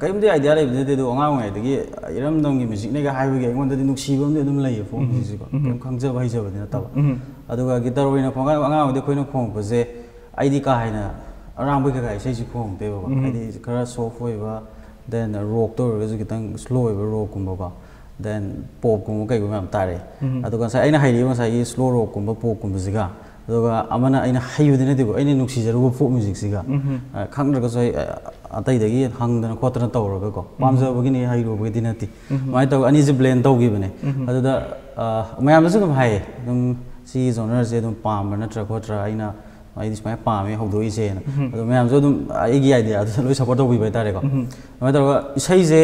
ꯀꯔꯤꯝꯇ ꯑꯥꯏꯗꯤꯌꯥ ꯂꯩꯕ ꯅꯠꯇꯦ ꯑꯗꯣ ꯑꯉꯥꯡ ꯑꯣꯏꯔꯤꯉꯩꯗꯒꯤ ꯏꯔꯝꯗꯝꯒꯤ ꯃ꯭ꯌꯨꯖꯤꯛꯅꯦꯒ ꯍꯥꯏꯕꯒꯤ ꯑꯩꯉꯣꯟꯗꯗꯤ ꯅꯨꯡꯁꯤꯕ ꯑꯃꯗꯤ ꯑꯗꯨꯝ ꯂꯩꯌꯦ ꯐꯣꯛ ꯃ꯭ꯌꯨꯖꯤꯛꯁꯤꯀꯣ ꯀꯔꯤꯝ ꯈꯪꯖꯕ ꯍꯩꯖꯕꯗꯤ ꯅꯠꯇꯕ ꯑꯗꯨꯒ ꯒꯤꯇꯔ ꯑꯣꯏꯅ ꯑꯉꯥꯡ ꯑꯣꯏꯔꯤꯉꯩꯗ ꯑꯩꯈꯣꯏꯅ ꯈꯣꯡꯉꯛꯄꯁꯦ ꯑꯩꯗꯤ ꯀꯥ ꯍꯦꯟꯅ ꯑꯔꯥꯡꯕ ꯀꯩꯀꯥ ꯏꯁꯩꯁꯤ ꯈꯣꯡꯉꯛꯇꯦꯕꯀꯣ ꯍꯥꯏꯗꯤ ꯈꯔ ꯁꯣꯐ ꯑꯣꯏꯕ ꯗꯦꯟ ꯔꯣꯛꯇ ꯑꯣꯏꯔꯒꯁꯨ ꯈꯤꯇꯪ ꯁ꯭ꯂꯣ ꯑꯣꯏꯕ ꯔꯣꯛꯀꯨꯝꯕꯀꯣ ꯗꯦꯟ ꯄꯣꯞꯀꯨꯝꯕ ꯀꯩꯒꯨꯝꯕ ꯌꯥꯝ ꯇꯥꯔꯛꯑꯦ ꯑꯗꯨꯒ ꯉꯁꯥꯏ ꯑꯩꯅ ꯍꯩꯔꯤꯕ ꯉꯁꯥꯏꯒꯤ ꯁ꯭ꯂꯣ ꯔꯣꯛꯀꯨꯝꯕ ꯄꯣꯞꯀꯨꯝꯕꯁꯤꯒ ꯑꯗꯨꯒ ꯑꯃꯅ ꯑꯩꯅ ꯍꯩꯕꯗꯤ ꯅꯠꯇꯦꯀꯣ ꯑꯩꯅ ꯅꯨꯡꯁꯤꯖꯔꯨꯕ ꯐꯣꯛ ꯃ꯭ꯌꯨꯖꯤꯛꯁꯤꯒ ꯈꯪꯗ꯭ꯔꯒꯁꯨ ꯑꯩ ꯑꯇꯩꯗꯒꯤ ꯍꯪꯗꯅ ꯈꯣꯠꯇꯅ ꯇꯧꯔꯒꯀꯣ ꯄꯥꯝꯖꯕꯒꯤꯅꯤ ꯍꯩꯔꯨꯕꯒꯤꯗꯤ ꯅꯠꯇꯦ ꯑꯗꯨꯃꯥꯏꯅ ꯇꯧꯔꯒ ꯑꯅꯤꯁꯦ ꯕ꯭ꯂꯦꯟ ꯇꯧꯈꯤꯕꯅꯦ ꯑꯗꯨꯗ ꯃꯌꯥꯝꯅꯁꯨ ꯑꯗꯨꯝ ꯍꯥꯏꯌꯦ ꯑꯗꯨꯝ ꯁꯤꯒꯤ ꯖꯣꯅꯔꯁꯦ ꯑꯗꯨꯝ ꯄꯥꯝꯕ꯭ꯔꯥ ꯅꯠꯇ꯭ꯔ ꯈꯣꯠꯇ꯭ꯔꯥ ꯑꯩꯅ ꯑꯩꯗꯤ ꯁꯨꯃꯥꯏꯅ ꯄꯥꯝꯃꯦ ꯍꯧꯗꯣꯛꯏꯁꯦꯅ ꯑꯗꯣ ꯃꯌꯥꯝꯁꯨ ꯑꯗꯨꯝ ꯑꯩꯒꯤ ꯑꯥꯏꯗꯤꯌꯥꯗꯨꯁꯨ ꯂꯣꯏ ꯁꯞꯄꯣꯔꯠ ꯇꯧꯕꯤꯕ ꯍꯥꯏꯇꯥꯔꯦꯀꯣ ꯑꯗꯨꯃꯥꯏꯅ ꯇꯧꯔꯒ ꯏꯁꯩꯁꯦ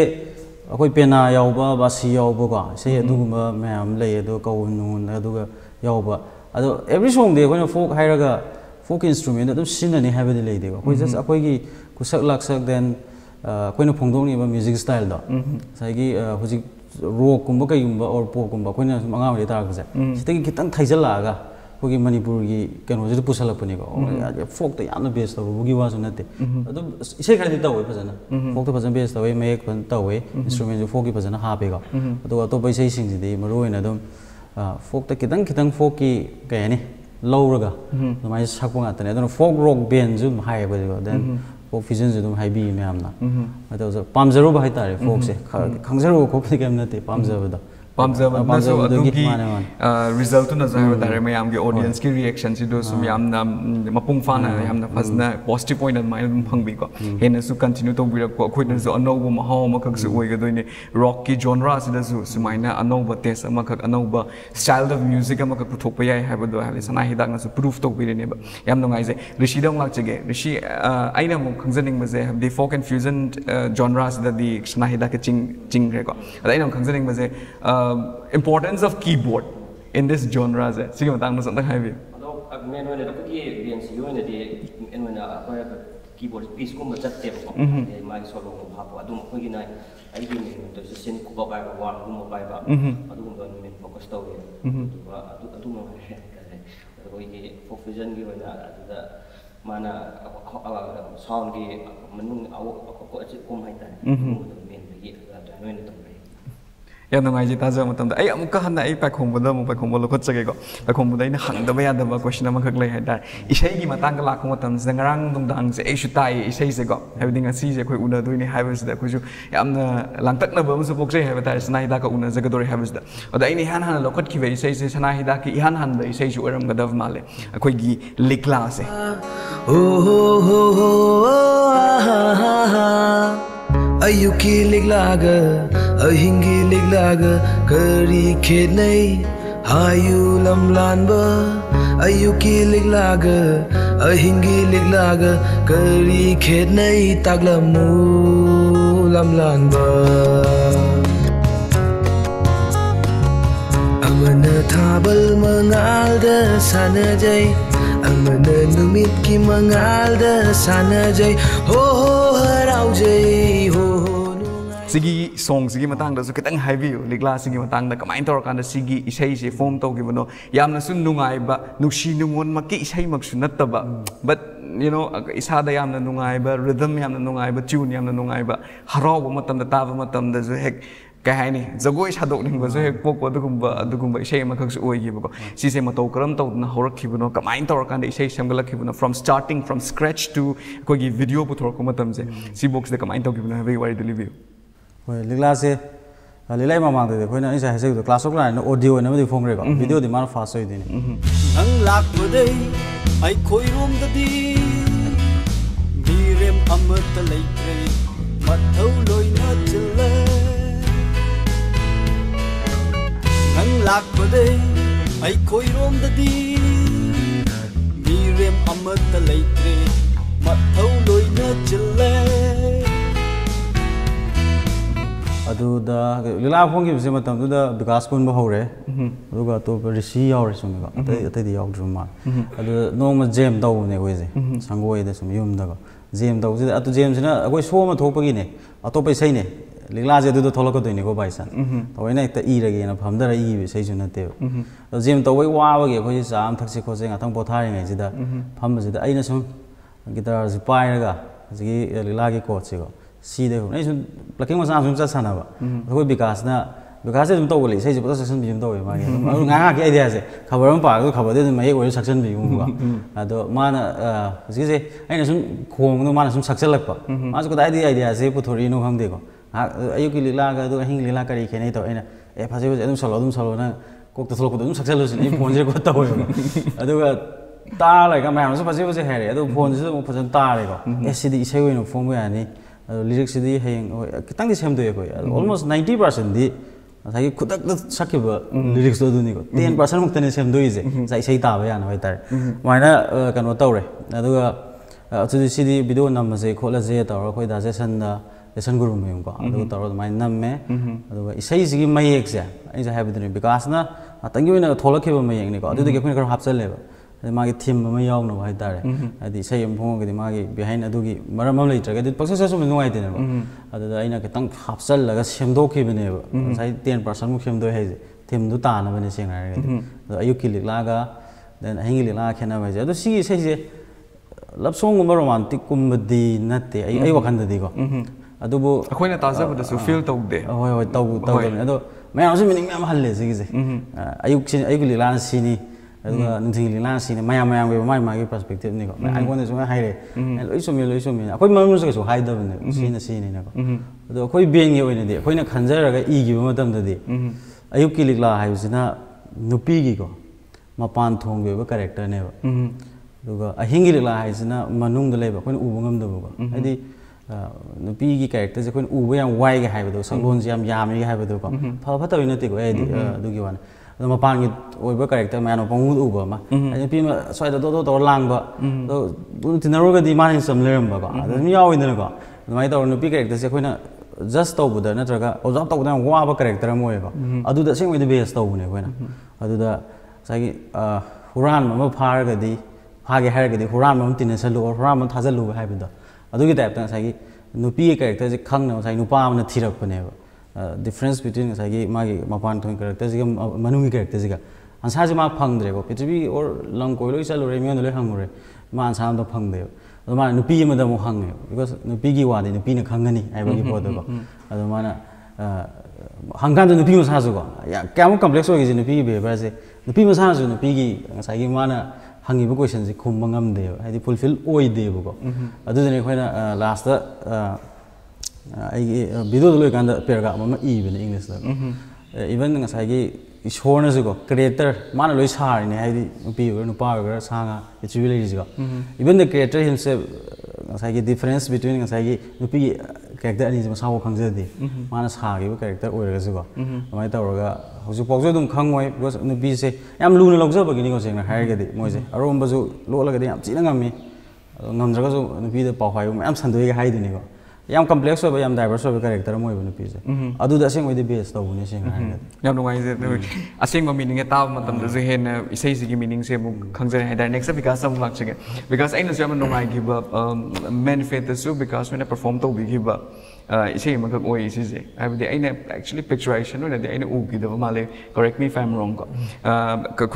ꯑꯩꯈꯣꯏ ꯄꯦꯅꯥ ꯌꯥꯎꯕ ꯕꯥꯁꯤ ꯌꯥꯎꯕꯀꯣ ꯏꯁꯩ ꯑꯗꯨꯒꯨꯝꯕ ꯃꯌꯥꯝ ꯂꯩ ꯑꯗꯨꯒ ꯀꯧꯟ ꯅꯨꯡ ꯑꯗꯨꯒ ꯌꯥꯎꯕ ꯑꯗꯣ ꯑꯦꯕ꯭ꯔꯤ ꯁꯣꯡꯗꯤ ꯑꯩꯈꯣꯏꯅ ꯐꯣꯛ ꯍꯥꯏꯔꯒ ꯐꯣꯛꯀꯤ ꯏꯟꯁꯇ꯭ꯔꯨꯃꯦꯟꯗ ꯑꯗꯨꯝ ꯁꯤꯖꯤꯟꯅꯅꯤ ꯍꯥꯏꯕꯗꯤ ꯂꯩꯇꯦꯀꯣ ꯑꯩꯈꯣꯏ ꯖꯁ ꯑꯩꯈꯣꯏꯒꯤ ꯈꯨꯁꯛ ꯂꯥꯛꯁꯛ ꯗꯦꯟ ꯑꯩꯈꯣꯏꯅ ꯐꯣꯡꯗꯣꯛꯅꯤꯡꯕ ꯃ꯭ꯌꯨꯖꯤꯛ ꯁ꯭ꯇꯥꯏꯜꯗꯣ ꯉꯁꯥꯏꯒꯤ ꯍꯧꯖꯤꯛ ꯔꯣꯛꯀꯨꯝꯕ ꯀꯩꯒꯨꯝꯕ ꯑꯣꯔ ꯄꯣꯞꯀꯨꯝꯕ ꯑꯩꯈꯣꯏꯅ ꯁꯨꯝ ꯑꯉꯥꯡ ꯑꯣꯏꯔꯤ ꯇꯥꯔꯛꯄꯁꯦ ꯁꯤꯗꯒꯤ ꯈꯤꯇꯪ ꯊꯩꯖꯜꯂꯛꯑꯒ ꯑꯩꯈꯣꯏꯒꯤ ꯃꯅꯤꯄꯨꯔꯒꯤ ꯀꯩꯅꯣꯁꯤꯗ ꯄꯨꯁꯜꯂꯛꯄꯅꯤꯀꯣ ꯐꯣꯛꯇ ꯌꯥꯝꯅ ꯕꯦꯁ ꯇꯧꯕꯒꯤ ꯋꯥꯁꯨ ꯅꯠꯇꯦ ꯑꯗꯨꯝ ꯏꯁꯩ ꯈꯔꯗꯤ ꯇꯧꯋꯦ ꯐꯖꯅ ꯐꯣꯛꯇ ꯐꯖꯅ ꯕꯦꯁ ꯇꯧꯋꯦ ꯃꯌꯦꯛ ꯐꯖꯅ ꯇꯧꯋꯦ ꯏꯟꯁꯇ꯭ꯔꯨꯃꯦꯟꯁꯨ ꯐꯣꯛꯀꯤ ꯐꯖꯅ ꯍꯥꯞꯄꯦꯀꯣ ꯑꯗꯨꯒ ꯑꯇꯣꯞꯄ ꯏꯁꯩꯁꯤꯡꯁꯤꯗꯤ ꯃꯔꯨꯑꯣꯏꯅ ꯑꯗꯨꯝ ꯐꯣꯛꯇ ꯈꯤꯇꯪ ꯈꯤꯇꯪ ꯐꯣꯛꯀꯤ ꯀꯩ ꯍꯥꯏꯅꯤ ꯂꯧꯔꯒ ꯑꯗꯨꯃꯥꯏꯅ ꯁꯛꯄ ꯉꯥꯛꯇꯅꯦ ꯑꯗꯨꯅ ꯐꯣꯛ ꯔꯣꯛ ꯕꯦꯟꯁꯨ ꯑꯗꯨꯝ ꯍꯥꯏꯌꯦꯕꯀꯣ ꯗꯦꯟ ꯐꯣꯛ ꯐ꯭ꯌꯨꯖꯟꯁꯨ ꯑꯗꯨꯝ ꯍꯥꯏꯕꯤꯌꯦ ꯃꯌꯥꯝꯅ ꯑꯗꯨꯒ ꯄꯥꯝꯖꯔꯨꯕ ꯍꯥꯏꯇꯥꯔꯦ ꯐꯣꯛꯁꯦ ꯈꯪꯖꯔꯨꯕ ꯈꯣꯠꯄꯗꯤ ꯀꯩꯝ ꯅꯠꯇꯦ ꯄꯥꯝꯖꯕꯗꯣ
ꯄꯥꯝꯖꯕꯅꯁꯨ ꯑꯗꯨꯒꯤ ꯔꯤꯖꯜꯇꯨꯅꯁꯨ ꯍꯥꯏꯕ ꯇꯥꯔꯦ ꯃꯌꯥꯝꯒꯤ ꯑꯣꯗꯤꯌꯟꯁꯀꯤ ꯔꯤꯑꯦꯛꯁꯟꯁꯤꯗꯁꯨ ꯌꯥꯝꯅ ꯃꯄꯨꯡ ꯐꯥꯅ ꯌꯥꯝꯅ ꯐꯖꯅ ꯄꯣꯖꯤꯇꯤꯚ ꯑꯣꯏꯅ ꯑꯗꯨꯃꯥꯏꯅ ꯑꯗꯨꯝ ꯐꯪꯕꯤꯀꯣ ꯍꯦꯟꯅꯁꯨ ꯀꯟꯇꯤꯅ꯭ꯌꯨ ꯇꯧꯕꯤꯔꯛꯄ ꯑꯩꯈꯣꯏꯅꯁꯨ ꯑꯅꯧꯕ ꯃꯍꯥꯎ ꯑꯃꯈꯛꯁꯨ ꯑꯣꯏꯒꯗꯣꯏꯅꯦ ꯔꯣꯛꯀꯤ ꯖꯣꯟꯔꯥꯁꯤꯗꯁꯨ ꯁꯨꯃꯥꯏꯅ ꯑꯅꯧꯕ ꯇꯦꯁ ꯑꯃꯈꯛ ꯑꯅꯧꯕ ꯁ꯭ꯇꯥꯏꯜ ꯑꯣꯐ ꯃ꯭ꯌꯨꯖꯤꯛ ꯑꯃꯈꯛ ꯄꯨꯊꯣꯛꯄ ꯌꯥꯏ ꯍꯥꯏꯕꯗꯣ ꯍꯥꯏꯕꯗꯤ ꯁꯅꯥꯍꯤꯗꯥꯛꯅꯁꯨ ꯄ꯭ꯔꯨꯐ ꯇꯧꯕꯤꯔꯤꯅꯦꯕ ꯌꯥꯝ ꯅꯨꯡꯉꯥꯏꯖꯩ ꯔꯤꯁꯤꯗ ꯑꯃꯨꯛ ꯂꯥꯛꯆꯒꯦ ꯔꯤꯁꯤ ꯑꯩꯅ ꯑꯃꯨꯛ ꯈꯪꯖꯅꯤꯡꯕꯁꯦ ꯍꯥꯏꯕꯗꯤ ꯐꯣꯛ ꯑꯦꯟ ꯐ꯭ꯌꯨꯖꯟ ꯖꯣꯟꯔꯥꯁꯤꯗꯗꯤ ꯁꯅꯥꯍꯤꯗꯥꯛꯀ ꯆꯤꯡꯈ꯭ꯔꯦꯀꯣ ꯑꯗ ꯑꯩꯅ ꯑꯃꯨꯛ ꯈꯪꯖꯅꯤꯡꯕꯁꯦ importance of keyboard in this genre se sigi matang na samtang haibi
ado main oina da ki dance yo oina de en oina akoy keyboard piece ko ma chatte ko de mai solo ko hapo adum ko gi nai ai gi main to sin ko ba ba one ko mo ba ba adum do main focus to ye adu mo he ado gi for fusion gi oina adu mana sound gi manung aw ko achi ko mai ta main gi adu oina to
ꯌꯥꯝ ꯅꯨꯡꯉꯥꯏꯖꯩ ꯇꯥꯖꯕ ꯃꯇꯝꯗ ꯑꯩ ꯑꯃꯨꯛꯀ ꯍꯟꯅ ꯑꯩ ꯄꯥꯏꯈꯣꯝꯕꯗ ꯑꯃꯨꯛ ꯄꯥꯏꯈꯣꯝꯕ ꯂꯧꯈꯠꯆꯒꯦꯀꯣ ꯄꯥꯏꯈꯣꯝꯕꯗ ꯑꯩꯅ ꯍꯪꯗꯕ ꯌꯥꯗꯕ question ꯑꯃꯈꯛ ꯂꯩ ꯍꯥꯏꯇꯥꯔꯦ ꯏꯁꯩꯒꯤ ꯃꯇꯥꯡꯗ ꯂꯥꯛꯄ ꯃꯇꯝꯁꯤꯗ ꯉꯔꯥꯡ ꯅꯨꯡꯗꯥꯡꯁꯦ ꯑꯩꯁꯨ ꯇꯥꯏꯌꯦ ꯏꯁꯩꯁꯦꯀꯣ ꯍꯥꯏꯕꯗꯤ ꯉꯁꯤꯁꯦ ꯑꯩꯈꯣꯏ ꯎꯅꯗꯣꯏꯅꯦ ꯍꯥꯏꯕꯁꯤꯗ ꯑꯩꯈꯣꯏꯁꯨ ꯌꯥꯝꯅ ꯂꯥꯡꯇꯛꯅꯕ ꯑꯃꯁꯨ ꯄꯣꯛꯆꯩ ꯍꯥꯏꯕ ꯇꯥꯔꯦ ꯁꯅꯥꯍꯤꯗꯥꯛꯀ ꯎꯅꯖꯒꯗꯧꯔꯦ ꯍꯥꯏꯕꯁꯤꯗ ꯑꯗꯣ ꯑꯩꯅ ꯏꯍꯥꯟ ꯍꯥꯟꯅ ꯂꯧꯈꯠꯈꯤꯕ ꯏꯁꯩꯁꯦ ꯁꯅꯥꯍꯤꯗꯥꯛꯀꯤ ꯏꯍꯥꯟ ꯍꯥꯟꯕ ꯏꯁꯩꯁꯨ ꯑꯣꯏꯔꯝꯒꯗꯕ ꯃꯥꯜꯂꯦ ꯑꯩꯈꯣꯏꯒꯤ ꯂꯤꯛꯂꯥꯁꯦ
ayuki liglaga ahingi liglaga kari khenai hayu lamlanba ayuki liglaga ahingi liglaga kari khenai taglamu lamlanba amana thabal mangalda sanajai amana numit ki mangalda sanajai ho ho haraujai ho
sigi song sigi matangda su kitang haibiyu ligla sigi matangda kamain tawrakanda sigi isai se form tawgibano yamna su nungai ba nuksi nungon makki isai maksu nattaba but you know isada yamna nungai ba rhythm yamna nungai ba tune yamna nungai ba haraw matamda taba matamda su hek kaya hai ni jagoi sadok ning ba so hek pok adugumba isai ma khak su oi gi ba ko si se ma to karam to na horak ki no kamain tor kan isai samgalak ki no from starting from scratch to ko gi video pu thor ko matam se si box de kamain to gi no have wari deliver
hoi ligla se lilai ma mang de khoina isa hase do class of line audio na ma di phone re ko video di ma fast oi dini
nang lak bo dei ai khoi rom da di mirem amat lai tre mathau loi na chile nang lak bo dei ai khoi rom da di mirem amat lai tre mathau loi na chile
aduda lila phone gi bise matam duda bikas kun ba hore aduga to rishi yaw re sum ga atai di yaw drum ma adu noma jam daw ne goi je sangoi de sum yum da ga jam daw je atu jam sina agoi so ma thok pagi ne atop sai ne lila je du tholak doi ne ko bai san toina ekta i rage na pham da i bi sai ju na te jam daw wai wa ba ge khoi sam thak si kho je nga thang po thari ngai ji da pham ji da aina sum guitar ji pai ga ji lila gi ko chi go si de nei sun plucking ma sam cha sana ba khoi bikas dum to goli sai ji pota section bi dum to ma ge nga nga ki idea je khabar ma pa ko khabar de ma ye ko section bi mu ga ado ma na ji je aina sun khong no ma na sun section lak pa ma ko dai idea je pu thori no khang de ko ayu ki lila ga do hing lila kari khe nei to aina e pha je dum salo na kok to tholo ko dum section lo sin e phone je ko ta ho ado ga ta lai ka ma so pha je he re ado phone je mo pha ta re ko e si di isai oi no phone ba ya ni lyrics di hang kitang di sem do ko almost 90% di sai khudak da sakiba lyrics do ni ko 10% muk tane sem do ije sai sai ta ba ya na bai tar maina kano tawre aduga chu si di video nam se khola je tawra khoi da session da lesson guru me ko adu tawra mai nam me aduga isai sigi mai ek se ai ja have the because na atangi na tholakhe ba mai ek ni ko adu de khoi kar hapsal le ba magi theme ma yaw no hai tare adi sai am phong ga di magi behind adu gi maram am lai tra ga di paksa sa sum ngai tene ba adu da aina ke tang hapsal la ga semdo ki bene ba sai 10% mu semdo hai je theme du ta na bane sing ra ga di ayuk ki lik la ga then hingi lik la khena ba je adu si sai je love song ma romantic kum di natte ai wakhan da di ko adu bu
akhoi na taza ba da su feel tau de
hoi hoi tau adu mai am meaning am halle si je ayuk lik la si ni aduga nunthing lila sine mayam ge mai ge perspective ni ko ai gon so hai re loi so mi akoi mam so so hai da ne sine ne ko ado akoi beng ge oine de akoi na khanjara ga i gi ma tam da di ayuk ki likla hai usina nupi gi ko mapan thong ge ba character ne ba aduga ahingi likla hai sina manung da le ba akoi u ngam da ba ko adi nupi gi character je akoi u ba yang wai ge hai ba do sanglon ji yam ge hai ba do ko pha ta ine te ko adi du gi wan mapan gi oiba character ma no pangu u ba ma ani pi ma swai da do lang ba do tinaro ga di man sam leram ba ko adu mi yaw ina ko mai ta no pi character se khoina just to buda na traga observe to da wa ba character mo ko adu da sing with the base to ne khoina adu da sai huran ma phar ga di ha ge har ga di huran ma tin sa lu huran ma tha lu hai ba da adu gi type ta sai no pi character je khang na sai nu pa ma na thirak pa ne ba difference between sagi magi mapan thong character jiga manungi character jiga ansa ji ma phang dre ko pithvi or lang koi loi chalo re me le hang re ma ansa do phang de ado ma nupi ma da mo hang because nupi gi wa de nupi na khang ni ai ba gi po do ko ado ma na hang kan do nupi ma sa so ko ya kya mo complex ho gi ji nupi be ba se nupi ma sa so nupi gi sagi ma na hangi bu question ji khum ngam de ai di fulfill oi de bu ko ado ne khoi na last da video loi kan da paragraph ma e ben english da even nga sai gi ishor na go creator man loi sar ne hai di pi go nu pa go sa nga actually ji go even the creator himself nga sai gi difference between nga sai gi nu pi character ani ma sa wo khang ja di man sa gi character oi ga go mai ta ro ga hoju pok jo dum khang moi because nu pi se yam lu na lok ja ba gi ni go seng na hai ga di moi je arom ba ju lo la ga di yam chi na ngam mi ngam dra ga ju nu pi de pa phai yam san doi ga hai di ni go yam complex over yam diverse over character mo ibn piece adu da sing with the base to ne sing
yam no ngai je asing ma meaning ta matam da je hen isai sigi meaning se mu khangjar hai next because some lak chige because aina jam no ngai give up main faith so because when I perform to be give up isai ma kak oi isi je I would aina actually picturation no da aina u gi da male correct me if I'm wrong ko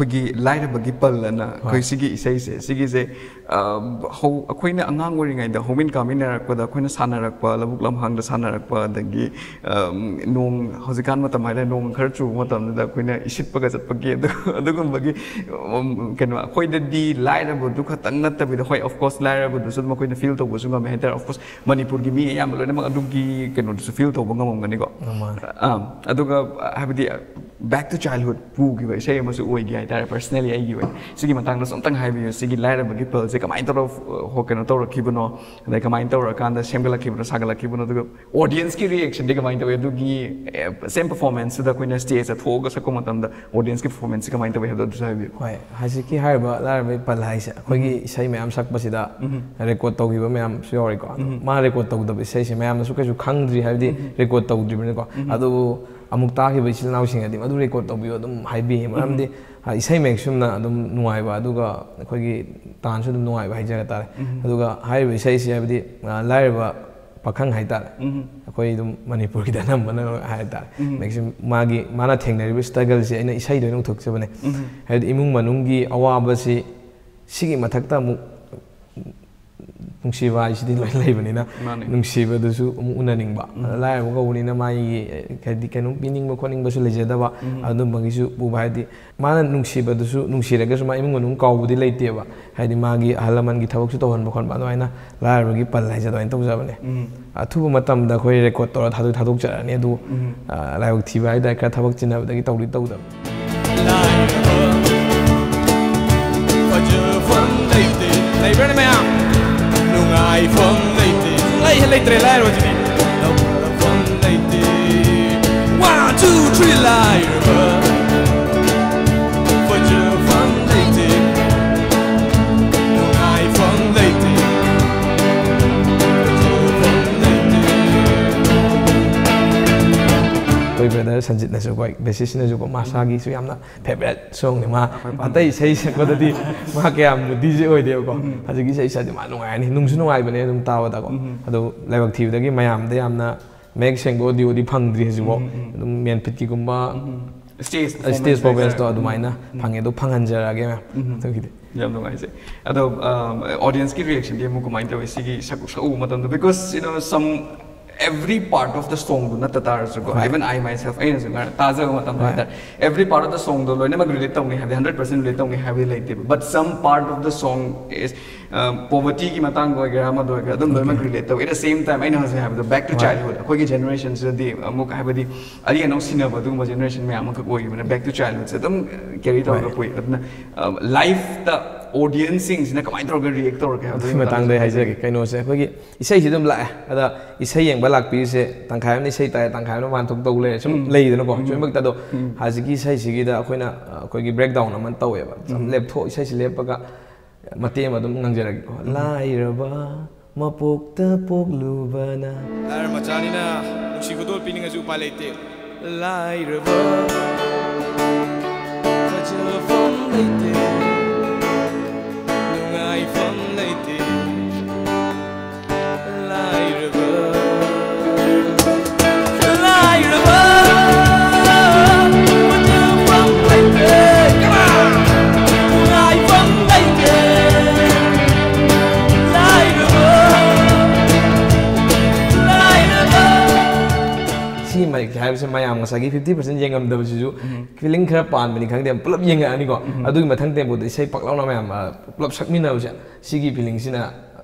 khigi light ba gi pal na khoi sigi isai se sigi je ho akhoi na angang ori ngai da homin kamin na ko da khoi na sana ꯁꯥꯟꯅꯔꯛꯄ ꯂꯧꯕꯨꯛ ꯂꯝꯍꯥꯡꯗ ꯁꯥꯟꯅꯔꯛꯄ ꯑꯗꯒꯤ ꯅꯣꯡ ꯍꯧꯖꯤꯛꯀꯥꯟ ꯃꯇꯝ ꯍꯥꯏꯔꯦ ꯅꯣꯡ ꯈꯔ ꯆꯨꯕ ꯃꯇꯝꯗꯨꯗ ꯑꯩꯈꯣꯏꯅ ꯏꯁꯤꯠꯄꯒ ꯆꯠꯄꯒꯤ ꯑꯗꯨꯒꯨꯝꯕꯒꯤ ꯀꯩꯅꯣ ꯑꯩꯈꯣꯏꯗꯗꯤ ꯂꯥꯏꯔꯕꯗꯨ ꯈꯛꯇꯪ ꯅꯠꯇꯕꯤꯗ ꯍꯣꯏ ꯑꯣꯐꯀꯣꯔꯁ ꯂꯥꯏꯔꯕꯗꯨꯁꯨ ꯑꯗꯨꯝ ꯑꯩꯈꯣꯏꯅ ꯐꯤꯜ ꯇꯧꯕꯁꯨ ꯉꯝꯃꯦ ꯍꯥꯏꯇꯥꯔꯦ ꯑꯣꯐꯀꯣꯔꯁ ꯃꯅꯤꯄꯨꯔꯒꯤ ꯃꯤ ꯑꯌꯥꯝꯕ ꯂꯣꯏꯅꯃꯛ ꯑꯗꯨꯒꯤ ꯀꯩꯅꯣꯗꯨꯁꯨ ꯐꯤꯜ ꯇꯧꯕ ꯉꯝꯃꯝꯒꯅꯤꯀꯣ ꯑꯗꯨꯒ ꯍꯥꯏꯕꯗꯤ back to childhood ꯄꯨꯈꯤꯕ ꯏꯁꯩ ꯑꯃꯁꯨ ꯑꯣꯏꯒꯦ ꯍꯥꯏꯇꯥꯔꯦ ꯄꯔꯁꯅꯦꯂꯤ ꯑꯩꯒꯤ ꯑꯣꯏꯅ ꯁꯤꯒꯤ ꯃꯇꯥꯡꯗꯁꯨ ꯑꯝꯇꯪ ꯍꯥꯏꯕꯤꯌꯨ ꯁꯤꯒꯤ ꯂꯥꯏꯔꯕꯒꯤ ꯄꯜꯁꯦ ꯀꯃꯥꯏꯅ ꯇꯧꯔ ꯀꯩꯅꯣ ꯇꯧꯔꯛꯈꯤꯕꯅꯣ ꯑꯗꯩ ꯀꯃꯥꯏꯅ ꯇꯧꯔꯀꯥꯟꯗ ꯁꯦꯝꯒꯠꯂꯛꯈꯤꯕꯅꯣ ꯁꯥꯒꯠꯂꯛꯈꯤꯕꯅꯣ ꯑꯗꯨꯒ ꯑꯣꯗꯤꯌꯟꯁꯀꯤ ꯔꯤꯑꯦꯛꯁꯟꯗꯤ ꯀꯃꯥꯏꯅ ꯇꯧꯋꯤ ꯑꯗꯨꯒꯤ ꯁꯦꯝ ꯄꯔꯐꯣꯔꯃꯦꯟꯁꯇꯨꯗ ꯑꯩꯈꯣꯏꯅ ꯁ꯭ꯇꯦꯖꯇ ꯊꯣꯛꯑꯒ ꯁꯛꯄ ꯃꯇꯝꯗ ꯑꯣꯗꯤꯌꯟꯁꯀꯤ ꯄꯔꯐꯣꯔꯃꯦꯟꯁꯁꯤ ꯀꯃꯥꯏꯅ ꯇꯧꯋꯤ ꯍꯥꯏꯕꯗꯣ ꯑꯗꯨꯁꯨ ꯍꯥꯏꯕꯤꯌꯨ
ꯍꯣꯏ ꯍꯧꯖꯤꯛꯀꯤ ꯍꯥꯏꯔꯤꯕ ꯂꯥꯏꯔꯕꯒꯤ ꯄꯜ ꯍꯥꯏꯁꯦ ꯑꯩꯈꯣꯏꯒꯤ ꯏꯁꯩ ꯃꯌꯥꯝ ꯁꯛꯄꯁꯤꯗ ꯔꯦꯀꯣꯔꯗ ꯇꯧꯈꯤꯕ ꯃꯌꯥꯝꯁꯨ ꯌꯥꯎꯔꯤꯀꯣ ꯃꯥ ꯔꯦꯀꯣꯔꯗ ꯇꯧꯗꯕ ꯏꯁꯩꯁꯦ ꯃꯌꯥꯝꯅꯁꯨ ꯀꯩꯁꯨ ꯈꯪꯗ꯭ꯔꯤ ꯍꯥꯏꯕꯗꯤ ꯔꯦꯀꯣꯔꯗ ꯇꯧꯗ꯭ꯔꯤꯕꯅꯤꯀꯣ ꯑꯗꯨꯕꯨ ꯑꯃꯨꯛ ꯇꯥꯈꯤꯕ ꯏꯆꯤꯜ ꯏꯅꯥꯎꯁꯤꯡꯅꯗꯤ ꯃꯗꯨ ꯔꯦꯀꯣꯔꯗ ꯇꯧꯕꯤꯌꯨ ꯑꯗꯨꯝ ꯍꯥꯏꯕꯤꯌꯦ ꯃꯔꯝꯗꯤ ꯏꯁꯩ ꯃꯌꯦꯛ ꯁꯨꯝꯅ ꯑꯗꯨꯝ ꯅꯨꯡꯉꯥꯏꯕ ꯑꯗꯨꯒ ꯑꯩꯈꯣꯏꯒꯤ ꯇꯥꯟꯁꯨ ꯑꯗꯨꯝ ꯅꯨꯡꯉꯥꯏꯕ ꯍꯥꯏꯖꯕ ꯇꯥꯔꯦ ꯑꯗꯨꯒ ꯍꯥꯏꯔꯤꯕ ꯏꯁꯩꯁꯤ ꯍꯥꯏꯕꯗꯤ ꯂꯥꯏꯔꯕ ꯄꯥꯈꯪ ꯍꯥꯏꯇꯥꯔꯦ ꯑꯩꯈꯣꯏ ꯑꯗꯨꯝ ꯃꯅꯤꯄꯨꯔꯒꯤꯗ ꯑꯅꯝꯕꯅ ꯍꯥꯏꯇꯥꯔꯦ ꯃꯦꯛꯁꯤꯃꯝ ꯃꯥꯅ ꯊꯦꯡꯅꯔꯤꯕ ꯁ꯭ꯇꯔꯒꯜꯁꯦ ꯑꯩꯅ ꯏꯁꯩꯗ ꯑꯣꯏꯅ ꯎꯊꯣꯛꯆꯕꯅꯦ ꯍꯥꯏꯕꯗꯤ ꯏꯃꯨꯡ ꯃꯅꯨꯡꯒꯤ ꯑꯋꯥꯕꯁꯤ ꯁꯤꯒꯤ ꯃꯊꯛꯇ ꯑꯃꯨꯛ ꯅꯨꯡꯁꯤꯕ ꯍꯥꯏꯁꯤꯗꯤ ꯂꯣꯏ ꯂꯩꯕꯅꯤꯅ ꯅꯨꯡꯁꯤꯕꯗꯨꯁꯨ ꯑꯃꯨꯛ ꯎꯅꯅꯤꯡꯕ ꯂꯥꯏꯔꯕ ꯀꯧꯕꯅꯤꯅ ꯃꯥꯒꯤ ꯍꯥꯏꯗꯤ ꯀꯩꯅꯣꯝ ꯄꯤꯅꯤꯡꯕ ꯈꯣꯠꯅꯤꯡꯕꯁꯨ ꯂꯩꯖꯗꯕ ꯑꯗꯨꯝꯕꯒꯤꯁꯨ ꯎꯕ ꯍꯥꯏꯗꯤ ꯃꯥꯅ ꯅꯨꯡꯁꯤꯕꯗꯨꯁꯨ ꯅꯨꯡꯁꯤꯔꯒꯁꯨ ꯃꯥ ꯏꯃꯨꯡ ꯃꯅꯨꯡ ꯀꯥꯎꯕꯗꯤ ꯂꯩꯇꯦꯕ ꯍꯥꯏꯗꯤ ꯃꯥꯒꯤ ꯑꯍꯜ ꯂꯃꯟꯒꯤ ꯊꯕꯛꯁꯨ ꯇꯧꯍꯟꯕ ꯈꯣꯠꯄ ꯑꯗꯨꯃꯥꯏꯅ ꯂꯥꯏꯔꯕꯒꯤ ꯄꯜ ꯍꯥꯏꯁꯦ ꯑꯗꯨꯃꯥꯏꯅ ꯇꯧꯖꯕꯅꯦ ꯑꯊꯨꯕ ꯃꯇꯝꯗ ꯑꯩꯈꯣꯏ ꯔꯦꯀꯣꯔꯗ ꯇꯧꯔ ꯊꯥꯗꯣꯛꯆꯔꯛꯑꯅꯤ ꯑꯗꯨ ꯂꯥꯏꯕꯛ ꯊꯤꯕ ꯍꯥꯏꯇꯥꯔꯦ ꯈꯔ ꯊꯕꯛ ꯆꯤꯟꯅꯕꯗꯒꯤ ꯇꯧꯗꯕ
ꯂꯩꯕ꯭ꯔꯅꯦ ꯃꯌꯥꯝ ꯅꯨꯡꯉꯥꯏꯐꯝ ꯂꯩꯇꯦ ꯂꯩꯇ꯭ꯔꯦ ꯂꯥꯏꯔꯕꯁꯤꯗꯤ ꯂꯧꯐꯝ ꯂꯩꯇꯦ 1 2 3 ꯂꯥꯏꯔꯕ ꯐꯖꯐꯝ ꯂꯩꯇꯦ ꯅꯨꯡꯉꯥꯏꯐꯝ ꯂꯩꯇꯦ ꯐꯖꯐꯝ ꯂꯩꯇꯦ
ꯑꯩꯈꯣꯏ ꯕ꯭ꯔꯗꯔ ꯁꯟꯖꯤꯠꯅꯁꯨ ꯑꯩꯈꯣꯏ ꯕꯦꯁꯤꯁꯅꯁꯨ ꯃꯥꯁꯥꯒꯤꯁꯨ ꯌꯥꯝꯅ ꯐꯦꯚꯔꯦꯠ ꯁꯣꯡꯅꯤ ꯃꯥ ꯑꯇꯩ ꯏꯁꯩ ꯁꯛꯄꯗꯗꯤ ꯃꯥ ꯀꯌꯥꯝ ꯗꯤꯖꯦ ꯑꯣꯏꯗꯦꯕꯀꯣ ꯍꯧꯖꯤꯛꯀꯤ ꯏꯁꯩ ꯁꯛꯑꯗꯤ ꯃꯥ ꯅꯨꯡꯉꯥꯏꯔꯅꯤ ꯅꯨꯡꯁꯨ ꯅꯨꯡꯉꯥꯏꯕꯅꯦ ꯑꯗꯨꯝ ꯇꯥꯕꯗꯀꯣ ꯑꯗꯨ ꯂꯥꯏꯕꯛ ꯊꯤꯕꯗꯒꯤ ꯃꯌꯥꯝꯗ ꯌꯥꯝꯅ ꯃꯌꯦꯛ ꯁꯦꯡꯕ ꯑꯣꯗꯤꯑꯣꯗꯤ ꯐꯪꯗ꯭ꯔꯤ ꯍꯧꯖꯤꯛꯐꯥꯎ ꯑꯗꯨꯝ ꯃꯦꯟꯐꯤꯠꯀꯤꯒꯨꯝꯕ ꯁ꯭ꯇꯦꯖ ꯄꯔꯐꯣꯔꯃꯦꯟꯁꯇꯣ ꯑꯗꯨꯃꯥꯏꯅ ꯐꯪꯉꯦ ꯑꯗꯨ ꯐꯪꯍꯟꯖꯔꯛꯑꯒꯦ ꯃꯌꯥꯝ ꯑꯗꯨꯒꯤꯗꯤ
ꯌꯥꯝ ꯅꯨꯡꯉꯥꯏꯖꯩ ꯑꯗꯣ ꯑꯣꯗꯤꯌꯟꯁꯀꯤ ꯔꯤꯑꯦꯛꯁꯟꯗꯤ ꯑꯃꯨꯛ ꯀꯃꯥꯏꯅ ꯇꯧꯋꯤ ꯁꯤꯒꯤ ꯁꯛꯎꯕ ꯃꯇꯝꯗ because some every part of the song do not tatarsu even I myself I know taza matam every part of the song do loinamak relate tawni have 100% relate tawni have like but some part of the song is poverty ki matang go gra ma do gra dum loinamak relate taw at the same time I know have the back to childhood koi ki generations di amuk have di ali anong sinaba du generation me amuk go back to childhood se dum carry taw ga poi life the audience sings na kamai taw ga react taw ga
ꯑꯗꯨꯒꯤ ꯃꯇꯥꯡꯗ ꯍꯥꯏꯖꯒꯦ ꯀꯩꯅꯣꯁꯦ ꯑꯩꯈꯣꯏꯒꯤ ꯏꯁꯩꯁꯤ ꯑꯗꯨꯝ ꯂꯥꯛꯑꯦ ꯑꯗ ꯏꯁꯩ ꯌꯦꯡꯕ ꯂꯥꯛꯄꯤꯔꯤꯁꯦ ꯇꯪꯈꯥꯏ ꯑꯃꯅ ꯏꯁꯩ ꯇꯥꯏ ꯇꯪꯈꯥꯏ ꯑꯃꯅ ꯃꯥꯟꯊꯣꯛ ꯇꯧ ꯂꯩꯔꯦ ꯁꯨꯝ ꯂꯩꯗꯅꯀꯣ ꯁꯨꯝꯃꯛꯇ ꯑꯗꯣ ꯍꯧꯖꯤꯛꯀꯤ ꯏꯁꯩꯁꯤꯒꯤꯗ ꯑꯩꯈꯣꯏꯅ ꯑꯩꯈꯣꯏꯒꯤ ꯕ꯭ꯔꯦꯛ ꯗꯥꯎꯟ ꯑꯃ ꯇꯧꯋꯦꯕ ꯂꯦꯞꯊꯣꯛ ꯏꯁꯩꯁꯤ ꯂꯦꯞꯄꯒ ꯃꯇꯦꯛ ꯑꯃ ꯑꯗꯨꯝ ꯉꯪꯖꯔꯒꯦꯀꯣ ꯂꯥꯏꯔꯕ ꯃꯄꯣꯛꯇ ꯄꯣꯛꯂꯨꯕꯅ
ꯂꯥꯏꯔ ꯃꯆꯥꯅꯤꯅ ꯅꯨꯡꯁꯤ ꯈꯨꯗꯣꯜ ꯄꯤꯅꯤꯡꯉꯁꯨ ꯎꯄꯥꯏ ꯂꯩꯇꯦ ꯂꯥꯏꯔꯕ ꯐꯖꯐꯝ ꯂꯩꯇꯦ ꯅꯨꯡꯉꯥꯏꯐꯝ ꯂꯩꯇꯦ ꯂꯥꯏꯔꯕ ꯂꯥꯏꯔꯕ ꯐꯖꯐꯝ ꯂꯩꯇꯦ ꯅꯨꯡꯉꯥꯏꯐꯝ ꯂꯩꯇꯦ ꯂꯥꯏꯔꯕ ꯂꯥꯏꯔꯕ
ꯁꯤ ꯍꯥꯏꯕꯁꯦ ꯃꯌꯥꯝ ꯉꯁꯥꯏꯒꯤ 50% ꯌꯦꯡꯉꯝꯗꯕꯁꯤꯁꯨ ꯐꯤꯂꯤꯡ ꯈꯔ ꯄꯥꯟꯕꯅꯤ ꯈꯪꯗꯦ ꯄꯨꯂꯞ ꯌꯦꯡꯉꯛꯑꯅꯤꯀꯣ ꯑꯗꯨꯒꯤ ꯃꯊꯪ ꯇꯦꯝꯄꯣꯗ ꯏꯁꯩ ꯄꯥꯛꯂꯥꯎꯅ ꯃꯌꯥꯝ ꯄꯨꯂꯞ ꯁꯛꯃꯤꯟꯅꯕꯁꯦ ꯁꯤꯒꯤ ꯐꯤꯂꯤꯡꯁꯤꯅ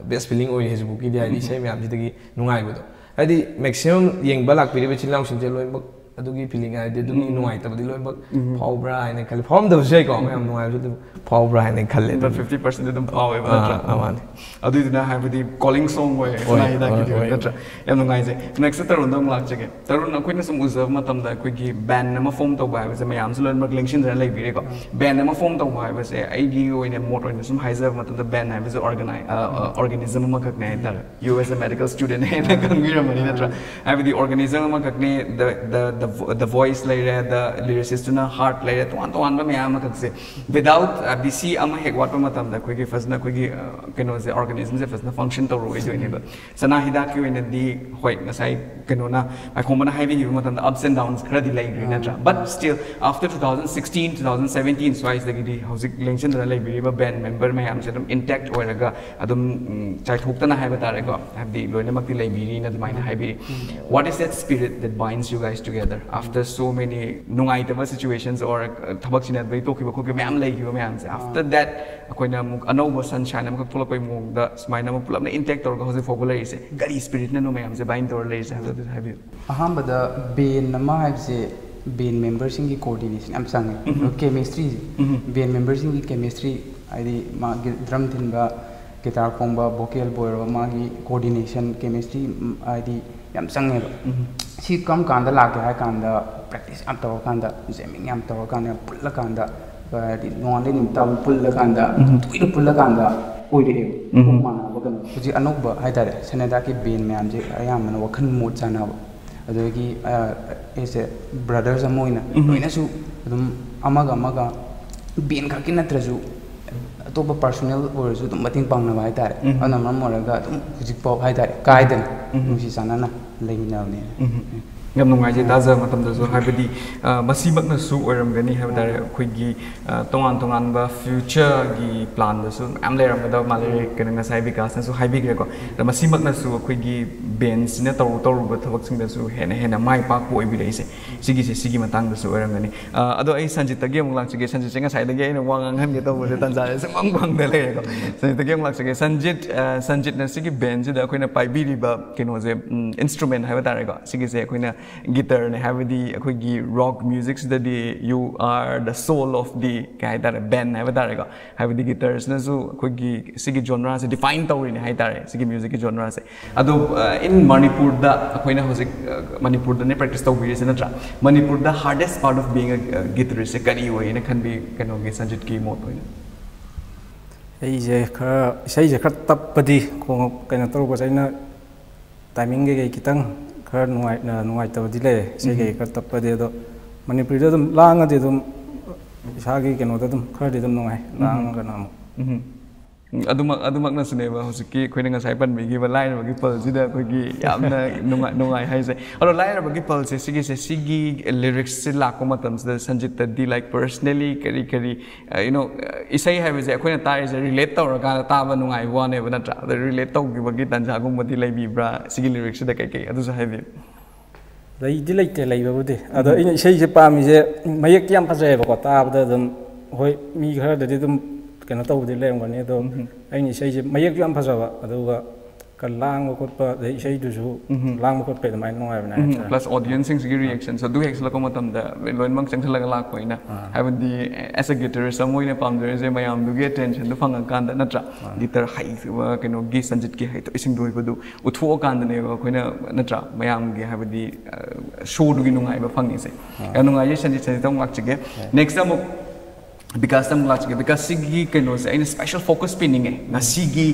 ꯕꯦꯁ ꯐꯤꯂꯤꯡ ꯑꯣꯏ ꯍꯧꯖꯤꯛꯐꯥꯎꯒꯤꯗꯤ ꯍꯥꯏꯗꯤ ꯏꯁꯩ ꯃꯌꯥꯝꯁꯤꯗꯒꯤ ꯅꯨꯡꯉꯥꯏꯕꯗꯣ ꯍꯥꯏꯗꯤ ꯃꯦꯛꯁꯤꯃꯝ ꯌꯦꯡꯕ ꯂꯥꯛꯄꯤꯔꯤꯕ ꯏꯆꯤꯜ ꯏꯅꯥꯎꯁꯤꯡꯁꯦ ꯂꯣꯏꯅꯃꯛ ꯑꯗꯨꯒꯤ ꯐꯤꯂꯤꯡ ꯍꯥꯏꯗꯤ ꯑꯗꯨꯒꯤ ꯅꯨꯡꯉꯥꯏꯇꯕꯗꯤ ꯂꯣꯏꯅꯃꯛ ꯐꯥꯎꯕ꯭ꯔꯥ ꯍꯥꯏꯅ ꯈꯜꯂꯤ ꯐꯥꯎꯔꯝꯗꯕꯁꯨ ꯌꯥꯏꯀꯣ ꯃꯌꯥꯝ ꯅꯨꯡꯉꯥꯏꯕꯁꯨ ꯑꯗꯨꯝ ꯐꯥꯎꯕ꯭ꯔꯥ ꯍꯥꯏꯅ ꯈꯜꯂꯦ
50% ꯑꯗꯨꯝ ꯐꯥꯎꯋꯦꯕ ꯅꯠꯇ꯭ꯔꯥ
ꯃꯥꯅꯤ
ꯑꯗꯨꯏꯗꯨꯅ ꯍꯥꯏꯕꯗꯤ ꯀꯣꯂꯤꯡ ꯁꯣꯡ ꯑꯣꯏ ꯁꯅꯥꯍꯤꯗꯥꯛꯀꯤꯗꯤ ꯑꯣꯏ ꯅꯠꯇ꯭ꯔꯥ ꯌꯥꯝ ꯅꯨꯡꯉꯥꯏꯖꯩ ꯅꯦꯛꯁꯇ ꯇꯔꯨꯟꯗ ꯑꯃꯨꯛ ꯂꯥꯛꯆꯒꯦ ꯇꯔꯨꯟ ꯑꯩꯈꯣꯏꯅ ꯁꯨꯝ ꯎꯖꯕ ꯃꯇꯝꯗ ꯑꯩꯈꯣꯏꯒꯤ ꯕꯦꯟ ꯑꯃ ꯐꯣꯝ ꯇꯧꯕ ꯍꯥꯏꯕꯁꯦ ꯃꯌꯥꯝꯁꯨ ꯂꯣꯏꯅꯃꯛ ꯂꯦꯡꯁꯤꯟꯗꯅ ꯂꯩꯕꯤꯔꯦꯀꯣ ꯕꯦꯟ ꯑꯃ ꯐꯣꯝ ꯇꯧꯕ ꯍꯥꯏꯕꯁꯦ ꯑꯩꯒꯤ ꯑꯣꯏꯅ ꯃꯣꯠ ꯑꯣꯏꯅ ꯁꯨꯝ ꯍꯥꯏꯖꯕ ꯃꯇꯝꯗ ꯕꯦꯟ ꯍꯥꯏꯕꯁꯦ ꯑꯣꯔꯒꯥꯅꯤꯖꯝ ꯑꯃꯈꯛꯅꯦ ꯍꯥꯏꯇꯥꯔꯦ ꯌꯨ ꯑꯦꯁ ꯑꯦ ꯃꯦꯗꯤꯀꯦꯜ ꯁ꯭ꯇꯨꯗꯦꯟ ꯍꯦꯟꯅ ꯈꯪꯕꯤꯔꯝꯃꯅꯤ ꯅꯠꯇ꯭ꯔꯥ ꯍꯥꯏꯕꯗꯤ organism ꯑꯃꯈꯛꯅꯦ the voice layer, the lyricist na heart layer, to one ba mayam ka se without BC ama hek wat pa matam da koi ki first na koi ki keno se organism se first na function to roi join ba Sanahidak ki in the hoi ngasai keno na ai khom na hai bi matam da ups and downs khara di lai ri na tra but still after 2016 2017 so is the di housing lengchen da lai bi ba band member mayam se dum intact oiraga adum chai thok ta na hai ba tare ko have the loina mak ti lai bi ri na mai na hai bi what is that spirit that binds you guys together after so many nungai ta situations or thabak sin adbai to ki ba ko ki mayam lai ki ba mayam se after that akoina muk anoba sunshine am ka pula koi mong da smaina ma pula na intact or ko house for lai se gari spirit na no mayam se bind or lai se have you
ahamba da band nama have se band members in coordination am sang chemistry band members in chemistry adi ma drum thin ba guitar khongba vocal boy ro ma gi coordination chemistry adi yam sang ne si kam kan da la ke ha kan da practice am taw kan da jamming am taw kan da pull kan da di non le nim taw pull kan da tuil pull kan da oi de ma na ba kan ji anok ba hai da Sanahidak ki band me am je ayam na wakhan mood chana ba adagi ese brothers amoina loina su adum amaga band ka kin natrasu atoba personal or su dum mating pang na ba hai tare ana mam moraga dum hujik pop hai tare kaidan nusi sanana leina ne
ngam nungai je daza matam da so habidi masi mak na su oram gani ha dare khoi gi tongan ba future gi plan da su am le ram da ma le ken nga sai vikas na su hai big ko da masi mak na su khoi gi bands ne toru ba thawak sing da su hena mai pa ko bi dei se sigi matang da su oram gani ado ai sanjit ta ge mung lang chige sanjit nga sai da ge na wang han ge to bo tan ja se mang da le ko sanjit ta ge mung lang chige sanjit na sigi band da khoi na pai bi ba keno je instrument ha ba dare ko sigi se khoi na guitar ne have the akhoi rock music that you are the soul of the kai that band have that ga have the guitars na so akhoi sigi genre se define tawri ne hai tare sigi music genre se ado in Manipur da akhoi na hojik Manipur da ne practice tawri se na tra Manipur the hardest part of being a guitarist se kari hoi ne kan be kano ge sanjit ki mot hoi
ai je khara sai je khar tapadi ko kaina tor ko saina timing ge kitang khar nuai taw dile sei ge khar tapade do Manipur da dum langa de dum isa ge keno da dum khar de dum nuai langa ga nam
adumak na sune ba hosiki khoi nga sai pan mi gi ba lai ba gi pal sida khoi gi yamna nungai hai se aro lai ba gi pal se sigi lyrics se la ko matam se sanjit di like personally kari you know isai hai se khoi na ta is relate taw ka ta ba nungai wa ne ba na tra relate taw gi ba gi tanja gum ba di lai bi bra sigi lyrics se da kai adu sa hai bi
lai di lai te lai ba bu de ado isai se pa mi je mayak yam pa je ba ko ta ba da dum hoi mi khar da dum kena tahu di lem kan itu, ini saya mayak juga ampas apa, aduh kelang ikut pa, saya itu su, lang ikut pa main nongai benar.
Plus audience yang segi reaction, so dua ekstra kamu tam dah, loin mang cengkel lagi laku ina, have the as a guitarist, semua ini paham dari saya mayam tu get attention, tu faham kan dah natra, gitar high, kena gis sanjit ki high, tu ising dua itu, uthu kan dah ni, kau ina natra, mayam ki have the show tu gini nongai, faham ni se, yang nongai je sanjit tu ngak cike, next time because some large because sigi keno se any special focus pinning na sigi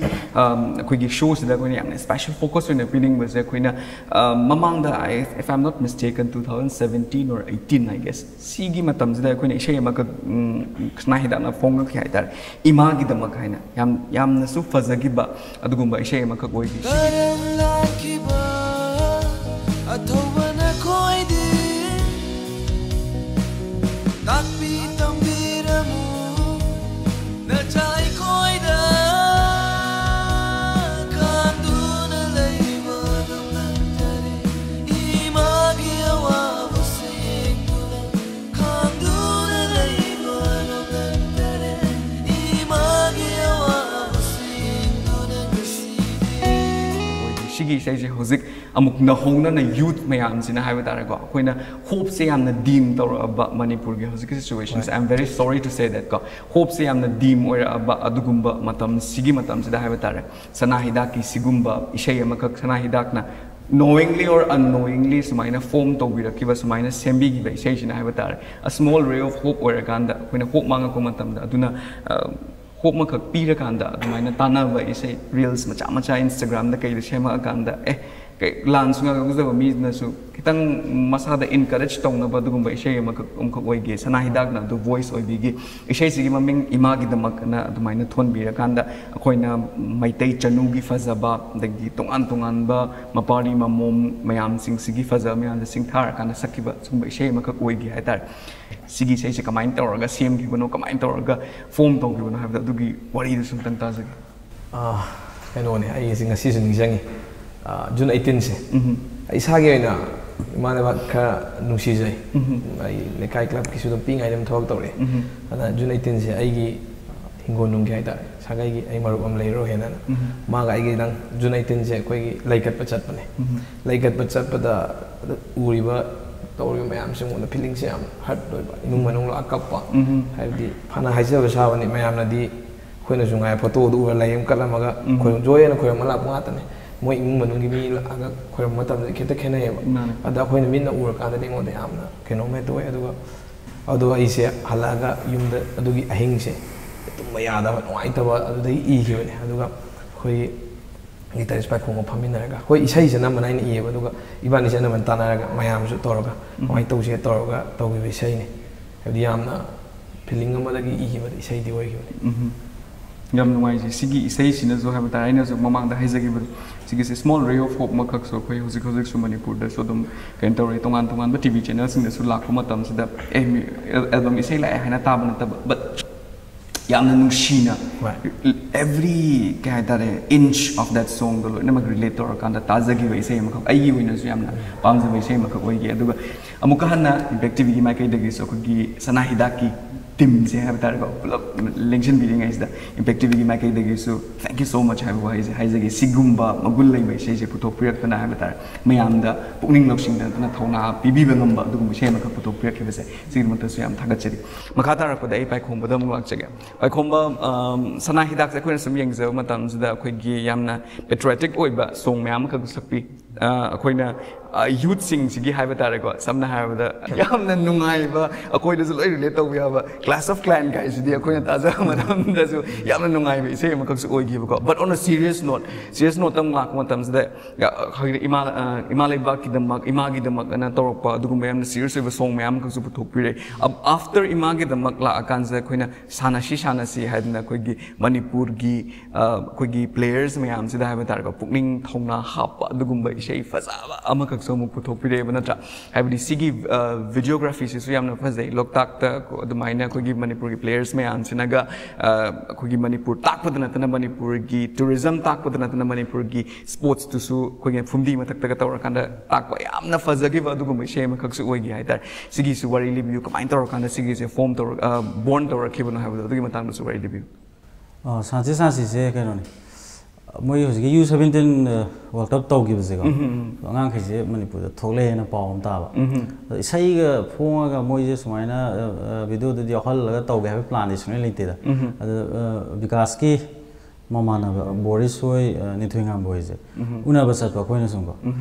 koi shows da koi yang special focus in pinning was koi na mamang da if I'm not mistaken 2017 or 18 I guess sigi matam da koi na isai ma ka Sanahidak na phong ka kai tar ima gi da ma kai na yam na su fazagi ba adugumba isai ma ka koi gi sigi sai je hojik amuk na hongna na youth mayam sina hai ba ko koina hope se am na dim tor aba Manipur ge hojik situations I'm very sorry to say that ko hope se am na dim or aba adugumba matam sigi matam sida hai ba Sanahidak ki sigumba isai amakak Sanahidak na knowingly or unknowingly sumaina form to birakiba sumaina sembi gi isai sina hai ba a small ray of hope or ganda koina hope manga ko matam da aduna hope ma khak pira kanda adumaina tana ba isai reels macha Instagram da kai shema kanda ꯂꯥꯟ ꯁꯨꯡꯒ ꯉꯝꯖꯕ ꯃꯤꯅꯁꯨ ꯈꯤꯇꯪ ꯃꯁꯥꯗ encourage ꯇꯧꯅꯕ ꯑꯗꯨꯒꯨꯝꯕ ꯏꯁꯩ ꯑꯃꯈꯛ ꯑꯣꯏꯒꯦ ꯁꯅꯥꯍꯤꯗꯥꯛꯅ ꯑꯗꯨ ꯚꯣꯏꯁ ꯑꯣꯏꯕꯤꯒꯤ ꯏꯁꯩꯁꯤꯒꯤ ꯃꯃꯤꯡ ꯏꯃꯥꯒꯤꯗꯃꯛꯅ ꯑꯗꯨꯃꯥꯏꯅ ꯊꯣꯟꯕꯤꯔꯀꯥꯟꯗ ꯑꯩꯈꯣꯏꯅ ꯃꯩꯇꯩ ꯆꯅꯨꯒꯤ ꯐꯖꯕ ꯑꯗꯒꯤ ꯇꯣꯉꯥꯟ ꯇꯣꯉꯥꯟꯕ ꯃꯄꯥꯔꯤ ꯃꯃꯣꯝ ꯃꯌꯥꯝꯁꯤꯡꯁꯤꯒꯤ ꯐꯖꯕ ꯃꯌꯥꯝꯁꯦ ꯁꯤꯡꯊꯥꯔꯀꯥꯟꯗ ꯁꯛꯈꯤꯕ ꯁꯤꯒꯨꯝꯕ ꯏꯁꯩ ꯑꯃꯈꯛ ꯑꯣꯏꯒꯦ ꯍꯥꯏꯇꯥꯔꯦ ꯁꯤꯒꯤ ꯏꯁꯩꯁꯦ ꯀꯃꯥꯏꯅ ꯇꯧꯔꯒ ꯁꯦꯝꯈꯤꯕꯅꯣ ꯀꯃꯥꯏꯅ ꯇꯧꯔꯒ ꯐꯣꯝ ꯇꯧꯈꯤꯕꯅꯣ ꯍꯥꯏꯕꯗ ꯑꯗꯨꯒꯤ ꯋꯥꯔꯤꯗꯨꯁꯨ ꯑꯝꯇꯪ ꯇꯥꯖꯒꯦ
ꯀꯩꯅꯣꯅꯦ ꯑꯩꯁꯦ ꯉꯁꯤꯁꯨ ꯅꯤꯡꯁꯤꯡꯉꯤ ꯖꯨꯟ 18ꯁꯦ ꯑꯩ ꯏꯁꯥꯒꯤ ꯑꯣꯏꯅ ꯏꯃꯥꯟꯅꯕ ꯈꯔ ꯅꯨꯡꯁꯤꯖꯩ ꯑꯩ ꯂꯩꯀꯥꯏ ꯀ꯭ꯂꯕꯀꯤꯁꯨ ꯑꯗꯨꯝ ꯄꯤꯛꯏꯉꯩꯗ ꯑꯗꯨꯝ ꯊꯕꯛ ꯇꯧꯔꯛꯑꯦ ꯑꯗꯨꯅ ꯖꯨꯟ 18ꯁꯦ ꯑꯩꯒꯤ ꯍꯤꯡꯒꯣꯜ ꯅꯨꯡꯒꯤ ꯍꯥꯏꯇꯥꯔꯦ ꯁꯥꯒꯩꯒꯤ ꯑꯩ ꯃꯔꯨꯞ ꯑꯃ ꯂꯩꯔꯣ ꯍꯦꯟꯅ ꯃꯥꯒ ꯑꯩꯒꯤꯗꯪ ꯖꯨꯟ 18ꯁꯦ ꯑꯩꯈꯣꯏꯒꯤ ꯂꯩꯀꯠꯄ ꯆꯠꯄꯅꯦ ꯂꯩꯀꯠꯄ ꯆꯠꯄꯗ ꯎꯔꯤꯕ ꯇꯧꯔꯤꯕ ꯃꯌꯥꯝꯁꯤꯡꯉꯣꯟꯗ ꯐꯤꯂꯤꯡꯁꯦ ꯌꯥꯝ ꯍꯔꯠ ꯑꯣꯏꯕ ꯏꯃꯨꯡ ꯃꯅꯨꯡ ꯂꯥꯛ ꯀꯞꯄ ꯍꯥꯏꯕꯗꯤ ꯐꯅ ꯍꯥꯏꯖꯕ ꯁꯥꯕꯅꯤ ꯃꯌꯥꯝꯅꯗꯤ ꯑꯩꯈꯣꯏꯅꯁꯨ ꯉꯥꯏ ꯐꯣꯇꯣꯗꯨ ꯎꯔ ꯂꯩ ꯑꯃ ꯀꯠꯂꯝꯃꯒ ꯈꯣꯏꯔꯝ ꯖꯣꯏꯅ ꯈꯣꯏꯔꯝꯕ ꯂꯥꯛꯄ ꯉꯥꯛꯇꯅꯦ ꯃꯣꯏ ꯏꯃꯨꯡ ꯃꯅꯨꯡꯒꯤ ꯃꯤ ꯂꯥꯛꯑꯒ ꯈꯣꯏꯔꯝꯕ ꯃꯇꯝꯗ ꯈꯤꯇ ꯈꯦꯠꯅꯩꯌꯦꯕ ꯑꯗ ꯑꯩꯈꯣꯏꯅ ꯃꯤꯠꯅ ꯎꯔꯀꯥꯟꯗꯗꯤ ꯑꯩꯉꯣꯟꯗ ꯌꯥꯝꯅ ꯀꯩꯅꯣꯝ ꯍꯦꯛꯇ ꯑꯣꯏ ꯑꯗꯨꯒ ꯑꯩꯁꯦ ꯍꯜꯂꯛꯑꯒ ꯌꯨꯝꯗ ꯑꯗꯨꯒꯤ ꯑꯍꯤꯡꯁꯦ ꯇꯨꯝꯕ ꯌꯥꯗꯕ ꯅꯨꯡꯉꯥꯏꯇꯕ ꯑꯗꯨꯗꯒꯤ ꯏꯈꯤꯕꯅꯦ ꯑꯗꯨꯒ ꯑꯩꯈꯣꯏꯒꯤ ꯒꯤꯇꯔꯤꯁ ꯄꯥꯏꯈꯣꯡꯒ ꯐꯝꯃꯤꯟꯅꯔꯒ ꯑꯩꯈꯣꯏ ꯏꯁꯩꯁꯦ ꯑꯅꯝꯕꯅ ꯑꯩꯅ ꯏꯌꯦꯕ ꯑꯗꯨꯒ ꯏꯕꯥꯅꯤꯁꯦ ꯑꯅꯝꯕꯅ ꯇꯥꯟꯅꯔꯒ ꯃꯌꯥꯝꯁꯨ ꯇꯧꯔꯒ ꯀꯃꯥꯏꯅ ꯇꯧꯁꯦ ꯇꯧꯔꯒ ꯇꯧꯈꯤꯕ ꯏꯁꯩꯅꯤ ꯍꯥꯏꯕꯗꯤ ꯌꯥꯝꯅ ꯐꯤꯂꯤꯡ ꯑꯃꯗꯒꯤ ꯏꯈꯤꯕ ꯏꯁꯩꯗꯤ ꯑꯣꯏꯈꯤꯕꯅꯤ
ꯌꯥꯝ ꯅꯨꯡꯉꯥꯏꯖꯩ ꯁꯤꯒꯤ ꯏꯁꯩꯁꯤꯅꯁꯨ ꯍꯥꯏꯕ ꯇꯥꯔꯦ ꯑꯩꯅꯁꯨ ꯃꯃꯥꯡꯗ ꯍꯥꯏꯖꯈꯤꯕꯗꯣ ꯁꯤꯒꯤꯁꯦ ꯁ꯭ꯃꯣꯜ ꯔꯦ ꯑꯣꯐ ꯍꯣꯞ ꯑꯃꯈꯛꯁꯨ ꯑꯩꯈꯣꯏ ꯍꯧꯖꯤꯛꯁꯨ ꯃꯅꯤꯄꯨꯔꯗꯁꯨ ꯑꯗꯨꯝ ꯀꯩꯅꯣ ꯇꯧꯔꯦ ꯇꯣꯉꯥꯟ ꯇꯣꯉꯥꯟꯕ ꯇꯤꯚꯤ ꯆꯦꯅꯦꯜꯁꯤꯡꯗꯁꯨ ꯂꯥꯛꯄ ꯃꯇꯝꯁꯤꯗ ꯑꯦꯜꯕꯝ ꯏꯁꯩ ꯂꯥꯛꯑꯦ ꯍꯥꯏꯅ ꯇꯥꯕ ꯅꯠꯇꯕ ꯕꯠ ꯌꯥꯝꯅ ꯅꯨꯡꯁꯤꯅ every kaya tare inch of that song do lo namak relate to rakanda tazagi wai sei makak aigi wina su yamna pamja wai sei makak oigi aduga amuka hanna impact tv gi makai dagi so gi Sanahidak ki team se have tare ko lengsion bidding is the impact tv gi makai dagi so thank you so much have wai hai jagi sigumba magul lai wai sei je putok priyak tana have tare mayam da pukning loksing da tana thona pibi bangamba aduga sei makak putok priyak ke se sigum ta su yam thagat cheri makha tar ko dai pai khom badam lak chege pai khom ba Sanahidak se sum yengzeu matamsida akhoi yamna patriotic oiba song mayam ka sakpi akhoi youth sing sigi haiba tare ko samna haibada yamna nungai ba akhoi da loi relate to ba class of clan guys di akhoi taza matam da su yamna nungai ba ise makak su oigi ko but on a serious note tam lak matamsida akhoi imalai ba ki damak imagi damak ana torokpa adugum yamna serious oiba song mayam ka su puthok pire after imagi damak la akanza akhoi sanasi haidna akhoi Manipur gi akhoi players mayam sida haiba tare ko pukning thongna hapa adugumba isei fazaba amakak so mu puthok pire banatra haibdi sigi videography sisu yamna fazai loktak ta adumaina akhoi Manipur gi players mayam sinaga akhoi Manipur takpadana tana Manipur gi tourism takpadana tana Manipur gi sports tu su akhoi fumdi matak ta tawrakanda takpa yamna fazagi adugumba isei amakak su oigi haitar sigi su wari libu kamai tawrakanda sigi se form tor born tawrakibana haibda adugi matang su wari libu
Sansi se kano ni moi hoji U17 World Cup tau gi bse ko angang khai je Manipur da thole na pawm ta ba isai ga phonga ga moi je sumaina video da yakhal la tau ga plan is ne lite da vikas ki mamana Boris hoi nithwingam boy je una ba sat ba khoi na sung ko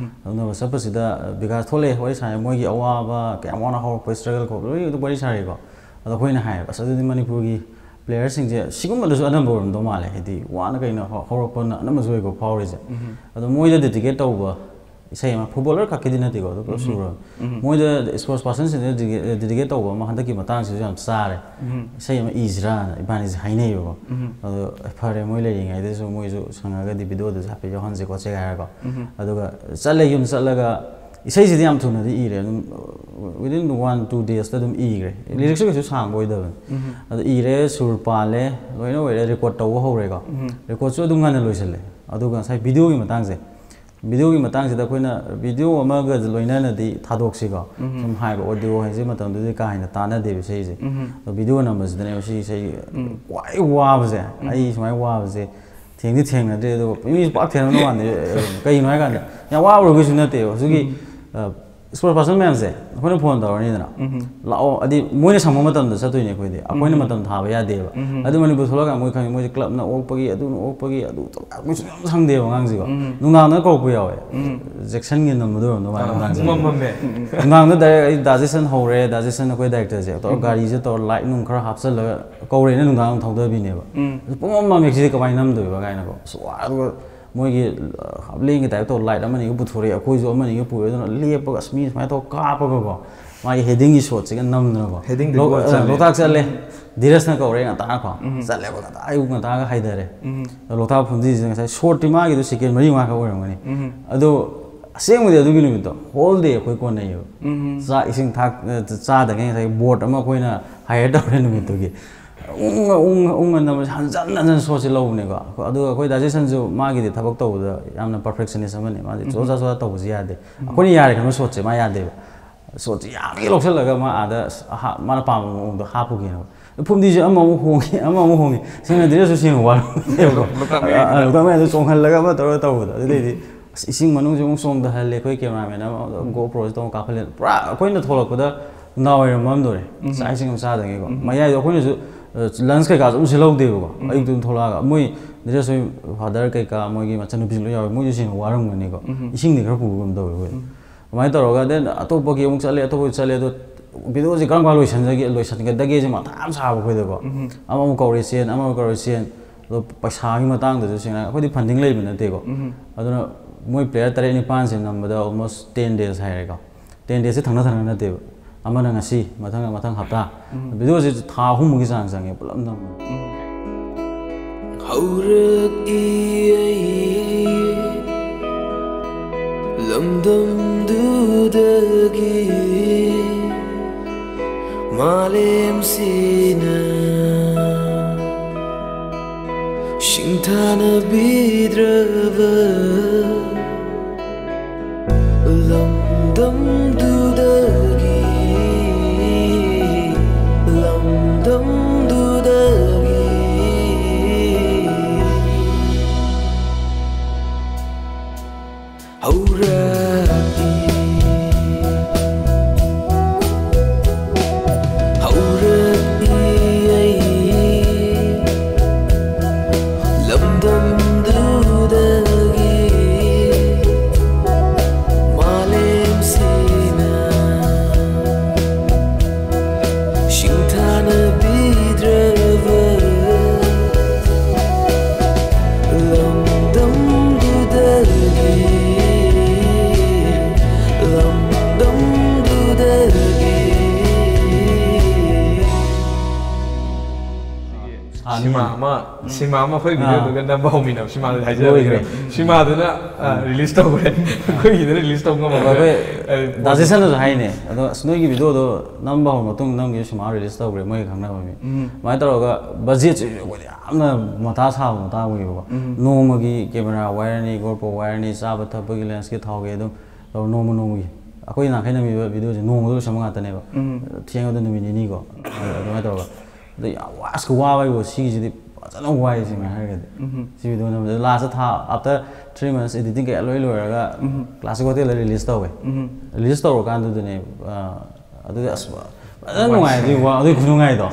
una ba sat pa sida vikas thole hoi sai moi gi awa ba ka amona ho ko struggle ko loi du bari sai ko ada khoi na hai asa du Manipur gi players sing je sigum da su anam bor do male hedi wana kai na horop na anam su ko power je ado moi da dedicate to ba isai ma footballer ka ke dinati ko do su ro moi da sports person se dedicate to ba ma handa ki matang se jam sare isai ma izra ibani je haine yo ado phare moi le ngai de so moi su sanga ga di video da sa pe jo han je ko che ga ko ado ga chale yum chalaga isai se yam thuna di ire within 1-2 days ta dum ire lyrics ko su sang boi da ado ire sur pale loina we record to ho re ko record so dum ngana loisale ado ga sai video gi matang se da koina video ama ga loina na di thadok si ko sum hai ko audio hai je matam du ka hai na ta na de sei je video number se ne si sei wai wa ba je ai smai wa ba je theng na de do mi pak theng no wan de kai noi ga ya wa ro gi su na te so gi sport person ma'am se akhoi phone da ni na lao adi moi ne samma matam da satoi ne khoi de akhoi ne matam tha ba ya de ba adu mani bu thola ga moi khang moi club na ok pagi adu to moi sang de ba ngang ji ko nungang na ko pu yawe jackson gi nam do no ma ngang ji nungang da digestion ho re digestion akhoi director je to gari je to light nung khara hapsal la ko re ne nungang thong da bi ne ba pom ma mek ji ka bai nam do ba ga na ko so adu ꯃꯣꯏꯒꯤ ꯍꯥꯞꯂꯦꯟꯒꯤ type ꯇꯧ light ꯑꯃꯅꯤꯒ ꯄꯨꯊꯣꯔꯛꯑꯦ ꯑꯩꯈꯣꯏꯁꯨ ꯑꯃꯅꯤꯒ ꯄꯨꯔꯦ ꯑꯗꯨꯅ ꯂꯦꯞꯄꯒ ꯑꯁ ꯃꯤ ꯁꯨꯃꯥꯏꯅ ꯇꯧ ꯀꯥꯞꯄꯒꯀꯣ ꯃꯥꯒꯤ ꯍꯦꯗꯤꯡꯒꯤ ꯁꯣꯠꯁꯤꯒ ꯅꯝꯗꯅꯀꯣ ꯂꯣꯛꯇꯥꯛ ꯆꯠꯂꯦ ꯙꯤꯔꯖꯅ ꯀꯧꯔꯦ ꯉꯟꯇꯥꯀꯣ ꯆꯠꯂꯦꯕ ꯉꯟꯇꯥ ꯑꯌꯨꯛ ꯉꯟꯇꯥꯒ ꯍꯥꯏꯊꯔꯦ ꯂꯣꯛꯇꯥꯛ ꯐꯨꯝꯗꯤꯁꯤꯗ ꯉꯁꯥꯏ ꯁꯣꯔꯠꯇꯤ ꯃꯥꯒꯤꯗꯣ ꯁꯦꯀꯦꯟ 4-5 ꯈꯛ ꯑꯣꯏꯔꯝꯒꯅꯤ ꯑꯗꯣ ꯑꯁꯦꯡꯕꯗꯤ ꯑꯗꯨꯒꯤ ꯅꯨꯃꯤꯠꯇꯣ ꯍꯣꯜ ꯗꯦ ꯑꯩꯈꯣꯏ ꯀꯣꯟꯅꯩꯌꯦꯕ ꯆꯥꯛ ꯏꯁꯤꯡ ꯆꯥꯗꯉꯩ ꯉꯁꯥꯏ ꯕꯣꯔꯠ ꯑꯃ ꯑꯩꯈꯣꯏꯅ ꯍꯥꯏꯌꯔ ꯇꯧꯔꯦ ꯅꯨꯃꯤꯠꯇꯨꯒꯤ ꯎꯪꯉ ꯅꯝꯕꯁꯦ ꯍꯟꯖꯟ ꯁꯣꯠꯁꯦ ꯂꯧꯕꯅꯦꯀꯣ ꯑꯗꯨꯒ ꯑꯩꯈꯣꯏ ꯗꯥꯖꯦꯁꯟꯁꯨ ꯃꯥꯒꯤꯗꯤ ꯊꯕꯛ ꯇꯧꯕꯗ ꯌꯥꯝꯅ ꯄꯔꯐꯦꯛꯁꯟꯅꯤꯁ ꯑꯃꯅꯤ ꯃꯥꯗꯤ ꯆꯣꯖꯥ ꯇꯧꯕꯁꯦ ꯌꯥꯗꯦ ꯑꯩꯈꯣꯏꯅ ꯌꯥꯔꯦ ꯈꯟꯕ ꯁꯣꯠꯁꯦ ꯃꯥ ꯌꯥꯗꯦꯕ ꯁꯣꯠꯁꯦ ꯌꯥꯝꯒꯤ ꯂꯧꯁꯜꯂꯒ ꯃꯥ ꯑꯥꯗ ꯃꯥꯅ ꯄꯥꯝꯕ ꯃꯑꯣꯡꯗꯣ ꯍꯥꯞꯄꯨꯒꯦꯅ ꯐꯨꯝꯗꯤꯁꯦ ꯑꯃꯃꯨꯛ ꯍꯣꯡꯉꯤ ꯁꯦꯡꯅꯗ꯭ꯔꯁꯨ ꯁꯦꯡꯅ ꯋꯥꯔꯝꯅꯦꯕꯀꯣ ꯂꯣꯛꯇꯥꯛ ꯃꯌꯥꯏꯗ ꯆꯣꯡꯍꯜꯂꯒ ꯑꯃ ꯇꯧꯔꯒ ꯇꯧꯕꯗꯣ ꯑꯗꯨꯗꯩꯗꯤ ꯏꯁꯤꯡ ꯃꯅꯨꯡꯁꯦ ꯑꯃꯨꯛ ꯆꯣꯡꯊꯍꯜꯂꯦ ꯑꯩꯈꯣꯏ ꯀꯦꯃꯦꯔꯥꯃꯦꯟ ꯑꯃ GoProꯁꯦ ꯇꯧꯔꯒ ꯀꯥꯞꯍꯜꯂꯦ ꯄꯨꯔꯥ ꯑꯩꯈꯣꯏꯅ ꯊꯣꯛꯂꯛꯄꯗ ꯅꯨꯡꯗꯥꯡꯋꯥꯏꯔꯝ ꯑꯃꯗꯣꯔꯦ ꯆꯥꯛ ꯏꯁꯤꯡ ꯑꯃ ꯆꯥꯗꯉꯩꯀꯣ ꯃꯌꯥꯏꯗꯣ ꯑꯩꯈꯣꯏꯅꯁꯨ ꯂꯟꯁ ꯀꯩꯀꯥꯁꯨ ꯑꯃ ꯁꯤꯜꯍꯧꯗꯦꯕꯀꯣ ꯑꯌꯨꯛꯇ ꯑꯗꯨꯝ ꯊꯣꯛꯂꯛꯑꯒ ꯃꯣꯏ ꯙꯤꯔꯖ ꯍꯣꯏ ꯐꯥꯗꯔ ꯀꯩꯀꯥ ꯃꯣꯏꯒꯤ ꯃꯆꯟꯅꯨꯄꯤꯁꯨ ꯂꯣꯏ ꯌꯥꯎꯋꯦ ꯃꯣꯏꯁꯨ ꯁꯦꯡꯅ ꯋꯥꯔꯝꯒꯅꯤꯀꯣ ꯏꯁꯤꯡꯗꯤ ꯈꯔ ꯄꯨꯕꯒꯨꯝ ꯇꯧꯋꯦ ꯑꯩꯈꯣꯏ ꯑꯗꯨꯃꯥꯏꯅ ꯇꯧꯔꯒ ꯗꯦꯟ ꯑꯇꯣꯞꯄꯒꯤ ꯑꯃꯨꯛ ꯆꯠꯂꯦ ꯑꯗꯣ ꯚꯤꯗꯤꯑꯣꯁꯦ ꯀꯔꯝ ꯀꯥꯟ ꯂꯣꯏꯁꯟꯒꯗꯒꯦꯁꯦ ꯃꯊꯥ ꯌꯥꯝ ꯁꯥꯕ ꯑꯩꯈꯣꯏꯗꯀꯣ ꯑꯃꯃꯨꯛ ꯀꯧꯔꯦ ꯆꯦꯟ ꯑꯃꯃꯨꯛ ꯀꯧꯔꯦ ꯆꯦꯟ ꯑꯗꯣ ꯄꯩꯁꯥꯒꯤ ꯃꯇꯥꯡꯗꯁꯨ ꯁꯦꯡꯅ ꯑꯩꯈꯣꯏꯗꯤ ꯐꯟꯗꯤꯡ ꯂꯩꯕ ꯅꯠꯇꯦꯀꯣ ꯑꯗꯨꯅ ꯃꯣꯏ ꯄ꯭ꯂꯦꯌꯔ 3-4ꯁꯦ ꯅꯝꯕꯗ ꯑꯣꯜꯃꯣꯁ 10 days ꯍꯥꯏꯔꯦꯀꯣ 10 days ꯊꯪꯅ ꯅꯠꯇꯦꯕ ꯑꯃꯅ ꯉꯁꯤ ꯃꯊꯪ ꯍꯞꯇꯥ ꯚꯤꯗꯤꯑꯣꯁꯦ ꯊꯥ 3ꯃꯨꯛꯀꯤ ꯆꯥꯡ ꯆꯪꯉꯦ ꯄꯨꯂꯞ ꯅꯝꯕ
ꯂꯝꯗꯝꯗꯨꯗꯒꯤ ꯃꯥꯂꯦꯝꯁꯤꯅ ꯁꯤꯡꯊꯥꯅꯕꯤꯗ꯭ꯔꯕ ꯂꯝꯗꯝꯗꯨꯗꯒꯤ hurraki lamdam dudagi malem sina shintana bidrava lamdam dudagi
Sima ama khoi video to ganda ba homi na sima da haja sima da na release to gre khoi gi release to ngam ba
dazation da hai ne ado snoi gi video do number ho matung nam gi sima release to gre moi khang na ba mi mai to ga budget ko yamna mata sa mata wi ba noma gi camera wire ni GoPro wire ni sa ba thap gi lens gi thau ge do noma gi akoi na khai na mi video je noma do sama nga ta ne ba thiang do mi ni ko ado mai to ga the ask why was she I don't know why is in my head. She don't know the last time after 3 months editing get lower classic hotel release away. Release to can do the name I don't know why I do what I do I do.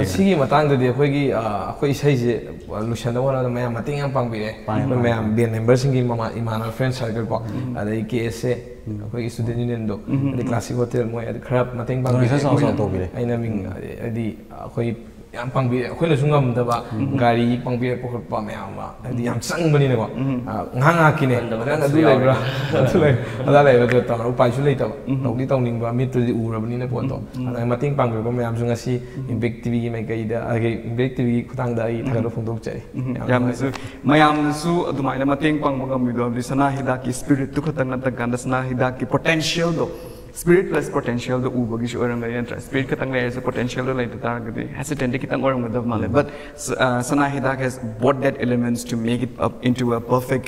Sigi matang de hoigi khoi sai je lucian da wala mayam mating ang pangbire mayam bien members ngi mama imana friend circle ko adai KS hoigi student union do the classic hotel moi ad crab mating pangbire aina ming adi khoi yam pangbire khoi la sungam da ba gari pangbire pokhot pa mayam ba adi yam sang bani ne ko nganga kine dan adu lai bra ada lai ba to upai su lai to tawli tawning ba mit tu ura bani ne po to ada mating pangbire ko mayam sunga si impact tv gi mai kai da age impact tv khutang da ai thagaro phongdok chai
mayam su adumai na mating pang magam mi do Sanahidak ki spirit tu khatang na taganda Sanahidak ki potential do spirit plus potential do ubagi shu orang ngai entra spirit katang lai as potential do lai ta gadi hesitant kitang orang gadab male but Sanahidak has brought that elements to make it up into a perfect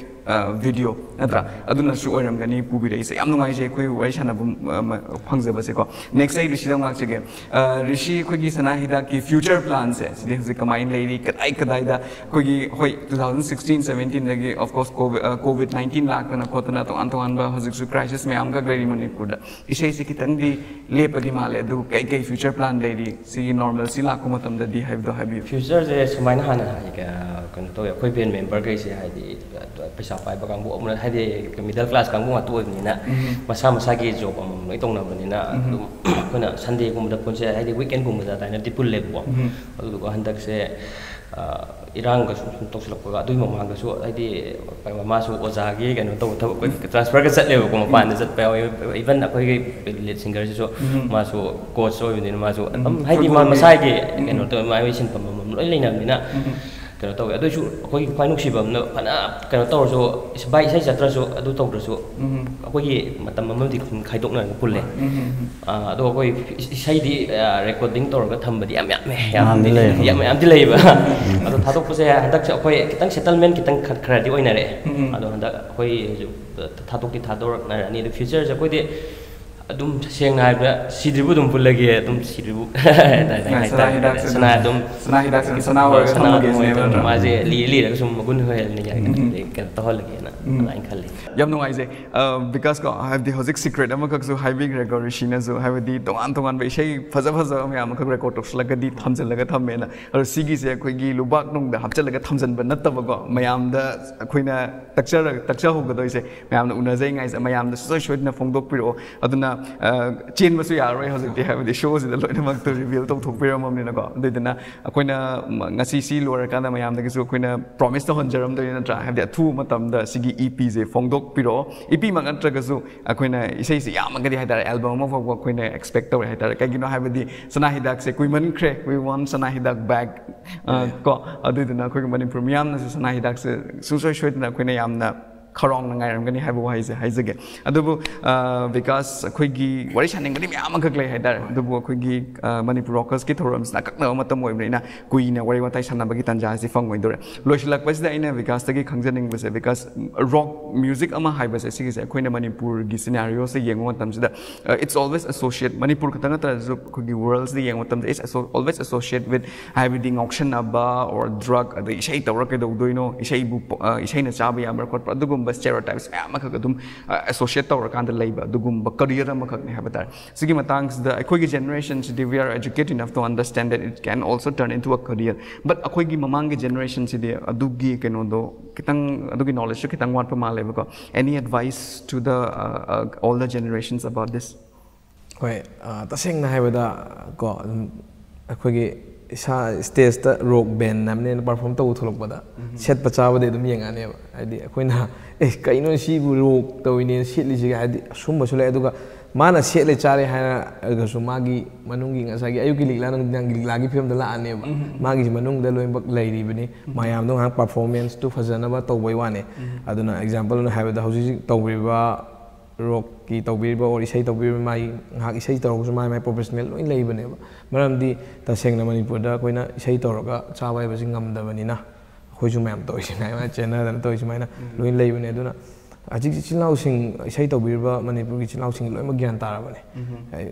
video atra aduna shu orang gani pubi rai se yam ngai je koi wai shana phangja ba se ko next day rishi dang che ge rishi koi gi Sanahidak ki future plans se se kamai lai kadai da koi gi hoi 2016 17 lagi of course covid 19 lak na khotna to antoan ba hojik su crisis me am ga gari Manipur da isai se kitang di lepagi male du kai future plan dai di si normal si lak ko matam da di have do have
future je sumaina hana hai ka kan to ya koi ben member kai se hai di paisa pai ba kang bu amna hai di middle class kang bu atu ni na masa gi job am noi tong na bani na ꯑꯩꯈꯣꯏꯅ ꯁꯟꯗꯦꯒꯨꯝꯕꯗ ꯄꯨꯟꯁꯦ ꯍꯥꯏꯗꯤ ꯋꯤꯛꯑꯦꯟꯒꯨꯝꯕꯗ ꯑꯗꯨꯃꯥꯏꯅꯗꯤ ꯄꯨꯜꯂꯦꯕꯀꯣ ꯑꯗꯨꯗꯨꯒ ꯍꯟꯗꯛꯁꯦ ꯏꯔꯥꯡꯒ ꯁꯨꯝ ꯇꯧꯁꯤꯜꯂꯛꯄꯒ ꯑꯗꯨꯒꯤ ꯃꯃꯥꯡꯗꯁꯨ ꯍꯥꯏꯗꯤ ꯃꯥꯁꯨ ꯑꯣꯖꯥꯒꯤ ꯀꯩꯅꯣ ꯇꯧꯕ ꯊꯕꯛ ꯇ꯭ꯔꯥꯟꯁꯐꯔꯒ ꯆꯠꯂꯦꯕꯀꯣ ꯃꯄꯥꯟꯗ ꯆꯠꯄ ꯌꯥꯎꯋꯤ ꯏꯚꯟ ꯑꯩꯈꯣꯏꯒꯤ ꯂꯤꯗ ꯁꯤꯡꯒꯔꯁꯤꯁꯨ ꯃꯥꯁꯨ ꯀꯣꯆ ꯑꯣꯏꯕꯅꯤꯅ ꯃꯥꯁꯨ ꯑꯗꯨꯝ ꯍꯥꯏꯗꯤ ꯃꯁꯥꯒꯤ ꯀꯩꯅꯣ ꯇꯧ ꯃꯥꯒꯤ ꯁꯤꯟꯐꯝ ꯑꯃ ꯂꯣꯏ ꯂꯩꯅꯕꯅꯤꯅ kena tahu ya, itu aku ini final sih bang, karena kena tahu so sebaik saya jatuh so, itu tahu so, aku ini mata mama di kaitok nang pulle, itu aku saya di recording tahu kan tambah di am delay bah, itu tahu aku saya hendak aku kita settlement kita kerja di mana deh, itu hendak aku tahu kita tahu nara ni the future aku di adum siang naik ber, seribu adum pun lagi adum seribu,
Sanahidak
masih li aku semua guna hal ni kan tahu lagi na, lain kali.
Yam nungai je, because ko have the hozik secret, ama kak so highway record rishina so have the tongan be shei faza me ama kak record tos laga di thamjan laga thamme na, aur sigi se koi gi lubak nung da hapcha laga thamjan ban natta bago, mayam da koi na takcha ho gadoi se, mayam na una zai ngai se mayam da so shoi na phongdok piro, aduna chain masu ya roi hozik di have the shows the loi na mak to reveal to thok piro mam ni na ko, dena koi na ngasi si lor ka na mayam da so koi na promise to honjaram do na tra have the two matam da sigi EP je phongdok piro, EP mangan tra ka so koi na isai se ya mangadi hai dar album ma fo koi na expect to hai dar kai gi no have the Sanahidak se koi man kre we want Sanahidak back ko adu dena koi Manipur miyam na Sanahidak se su so shoi na koi na yam na kharong na ngai ram gani hai bo hai je adubu because koi gi wari shaning gani miyam khak lai hai dar adubu koi gi Manipur rockers ki thoram na kak na matam oi na kui na wari watai sanna bagi tanja si fang oi dore loislak pas da ina because ta gi khangjaning base because rock music ama hai base si gi koi na Manipur gi scenario se yeng matam sida it's always associate Manipur katanga ta zo koi gi worlds di yeng matam is always associate with having auction aba or drug adi isai tawra ke do doino isai bu isai na chabi amar kot adugum stereotypes ama ka dum associate tawra kan da leiba dugum career ama ka ne habatar sigi matangs the akoi gi generations we are educated enough to understand that it can also turn into a career but akoi gi mamang gi generation si de adugi keno do kitang adugi knowledge kitang wat pa male ba ko any advice to the older generations about this
hoi taseng na haibada ko akoi gi stage ta rock band namne perform to thulok bada set pacha bade dum yengane adi akoina kaino si bu rock to ine set li jiga adi sumba sule aduga mana set le chare hana ga sumagi manungi ngasagi ayuki ligla nang ligla gi film da la ane ba magi manung da loi bak lairi bani mayam no hang performance to fazana ba to boy wane aduna example no have da hoji to ba rock ki tawbirba or isai tawbirba mai ngak isai tawro su mai professional loi leibane ba maramdi tasengna Manipur da koina isai tawroga chabai ba singam da banina khoi su mayam to isinai ma channel da to ismaina loi leibane aduna ajik chilau sing isai tawbirba Manipur gi chilau sing loi ma gyan tara bane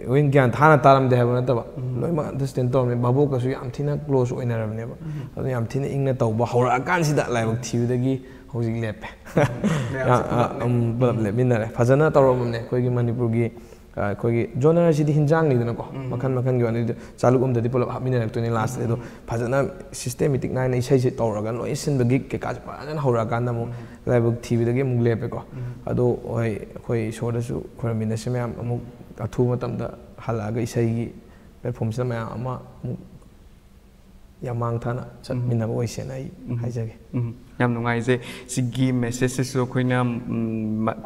oin gyan thana taram de ha ba ta ba loi ma understand to me babo ka su yam thina close oina rabne ba adu yam thina ingna tawba hora kan sida laibak thiudagi housing lep lebinare fazana tawramne koigi Manipur gi koigi genre sidi hinjang ni dana ko makan gi wani chaluk di pulap hamina to ni last edo fazana systematic nine isai se tawraga no isin bagi ke ka fazana hora kan da mu laibuk tv dagi mu lepe ko ado oi koi shoda su khoramina se me amu athu matam da halaga isai gi perform se me ama yamang thana chat minna boi se nai haijage
yam nungai je sigi message so koina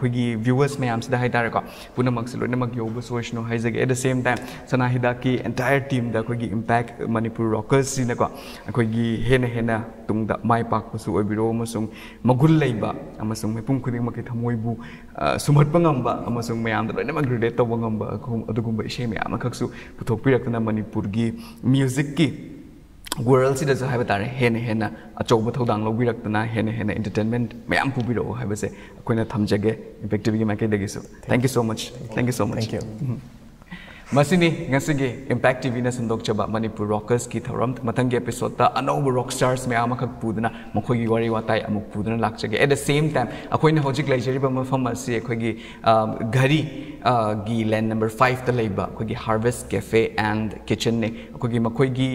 khoigi viewers mayam sida hai dar ko punamak se loinamak yoba soishno haijage at the same time Sanahidak ki entire team da khoigi impact Manipur rockers sina ko khoigi hena tung da mai pak su obiro amasung magul leiba amasung mepung khuding mak thamoi bu sumat pangam ba amasung mayam da loinamak relate to bangam ba adugumba ishe mayam khaksu puthok pirakna Manipur gi music ki world si da so haiba tare hena achoba thodang lobirak tana hena entertainment mayam pubiro haiba se koina thamjage effective gi makai dagi so thank you so much thank you so much
thank you
masini ngasige impact tv na sundok chaba Manipur rockers ki thoram mathangi episode ta anoba rock stars mayam khak pudana makhoi gi wari watai amuk pudana lakchage at the same time akoina hojik laijari ba mafam asi akhoi gi ghari gi land number 5 ta leiba akhoi gi harvest cafe and kitchen ne akhoi gi makhoi gi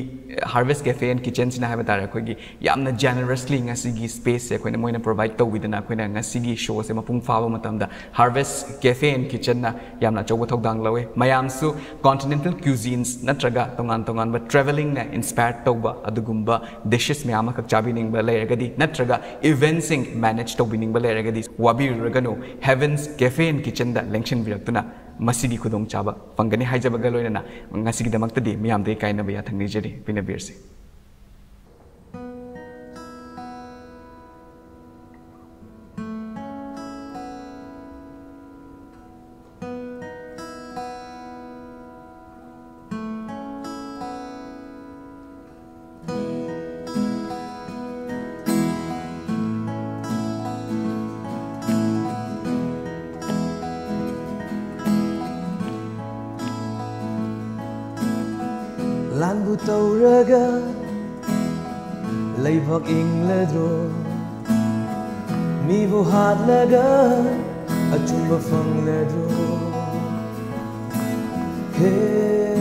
harvest cafe and kitchen sina haiba tare akhoi gi yamna generously ngasi gi space se akhoi na moina provide to widana akhoi na ngasi gi show se mapung fawa matam da harvest cafe and kitchen na yamna choba thodang lawe mayam su continental cuisines natraga tongan ba traveling na inspired tawba adugumba dishes me ama kak chabi ning ba leragadi natraga events sing manage to bining ba leragadi wabi ragano Heaven's Cafe and Kitchen da lengshin biraktuna masigi khudong chaba fangani haijabaga loina ngasigi damaktadi miyam de kaina ba ya thangni jeri pinabirsi
Lanbu tauraga leibak ingledro mivu hatlaga achumba fangledro he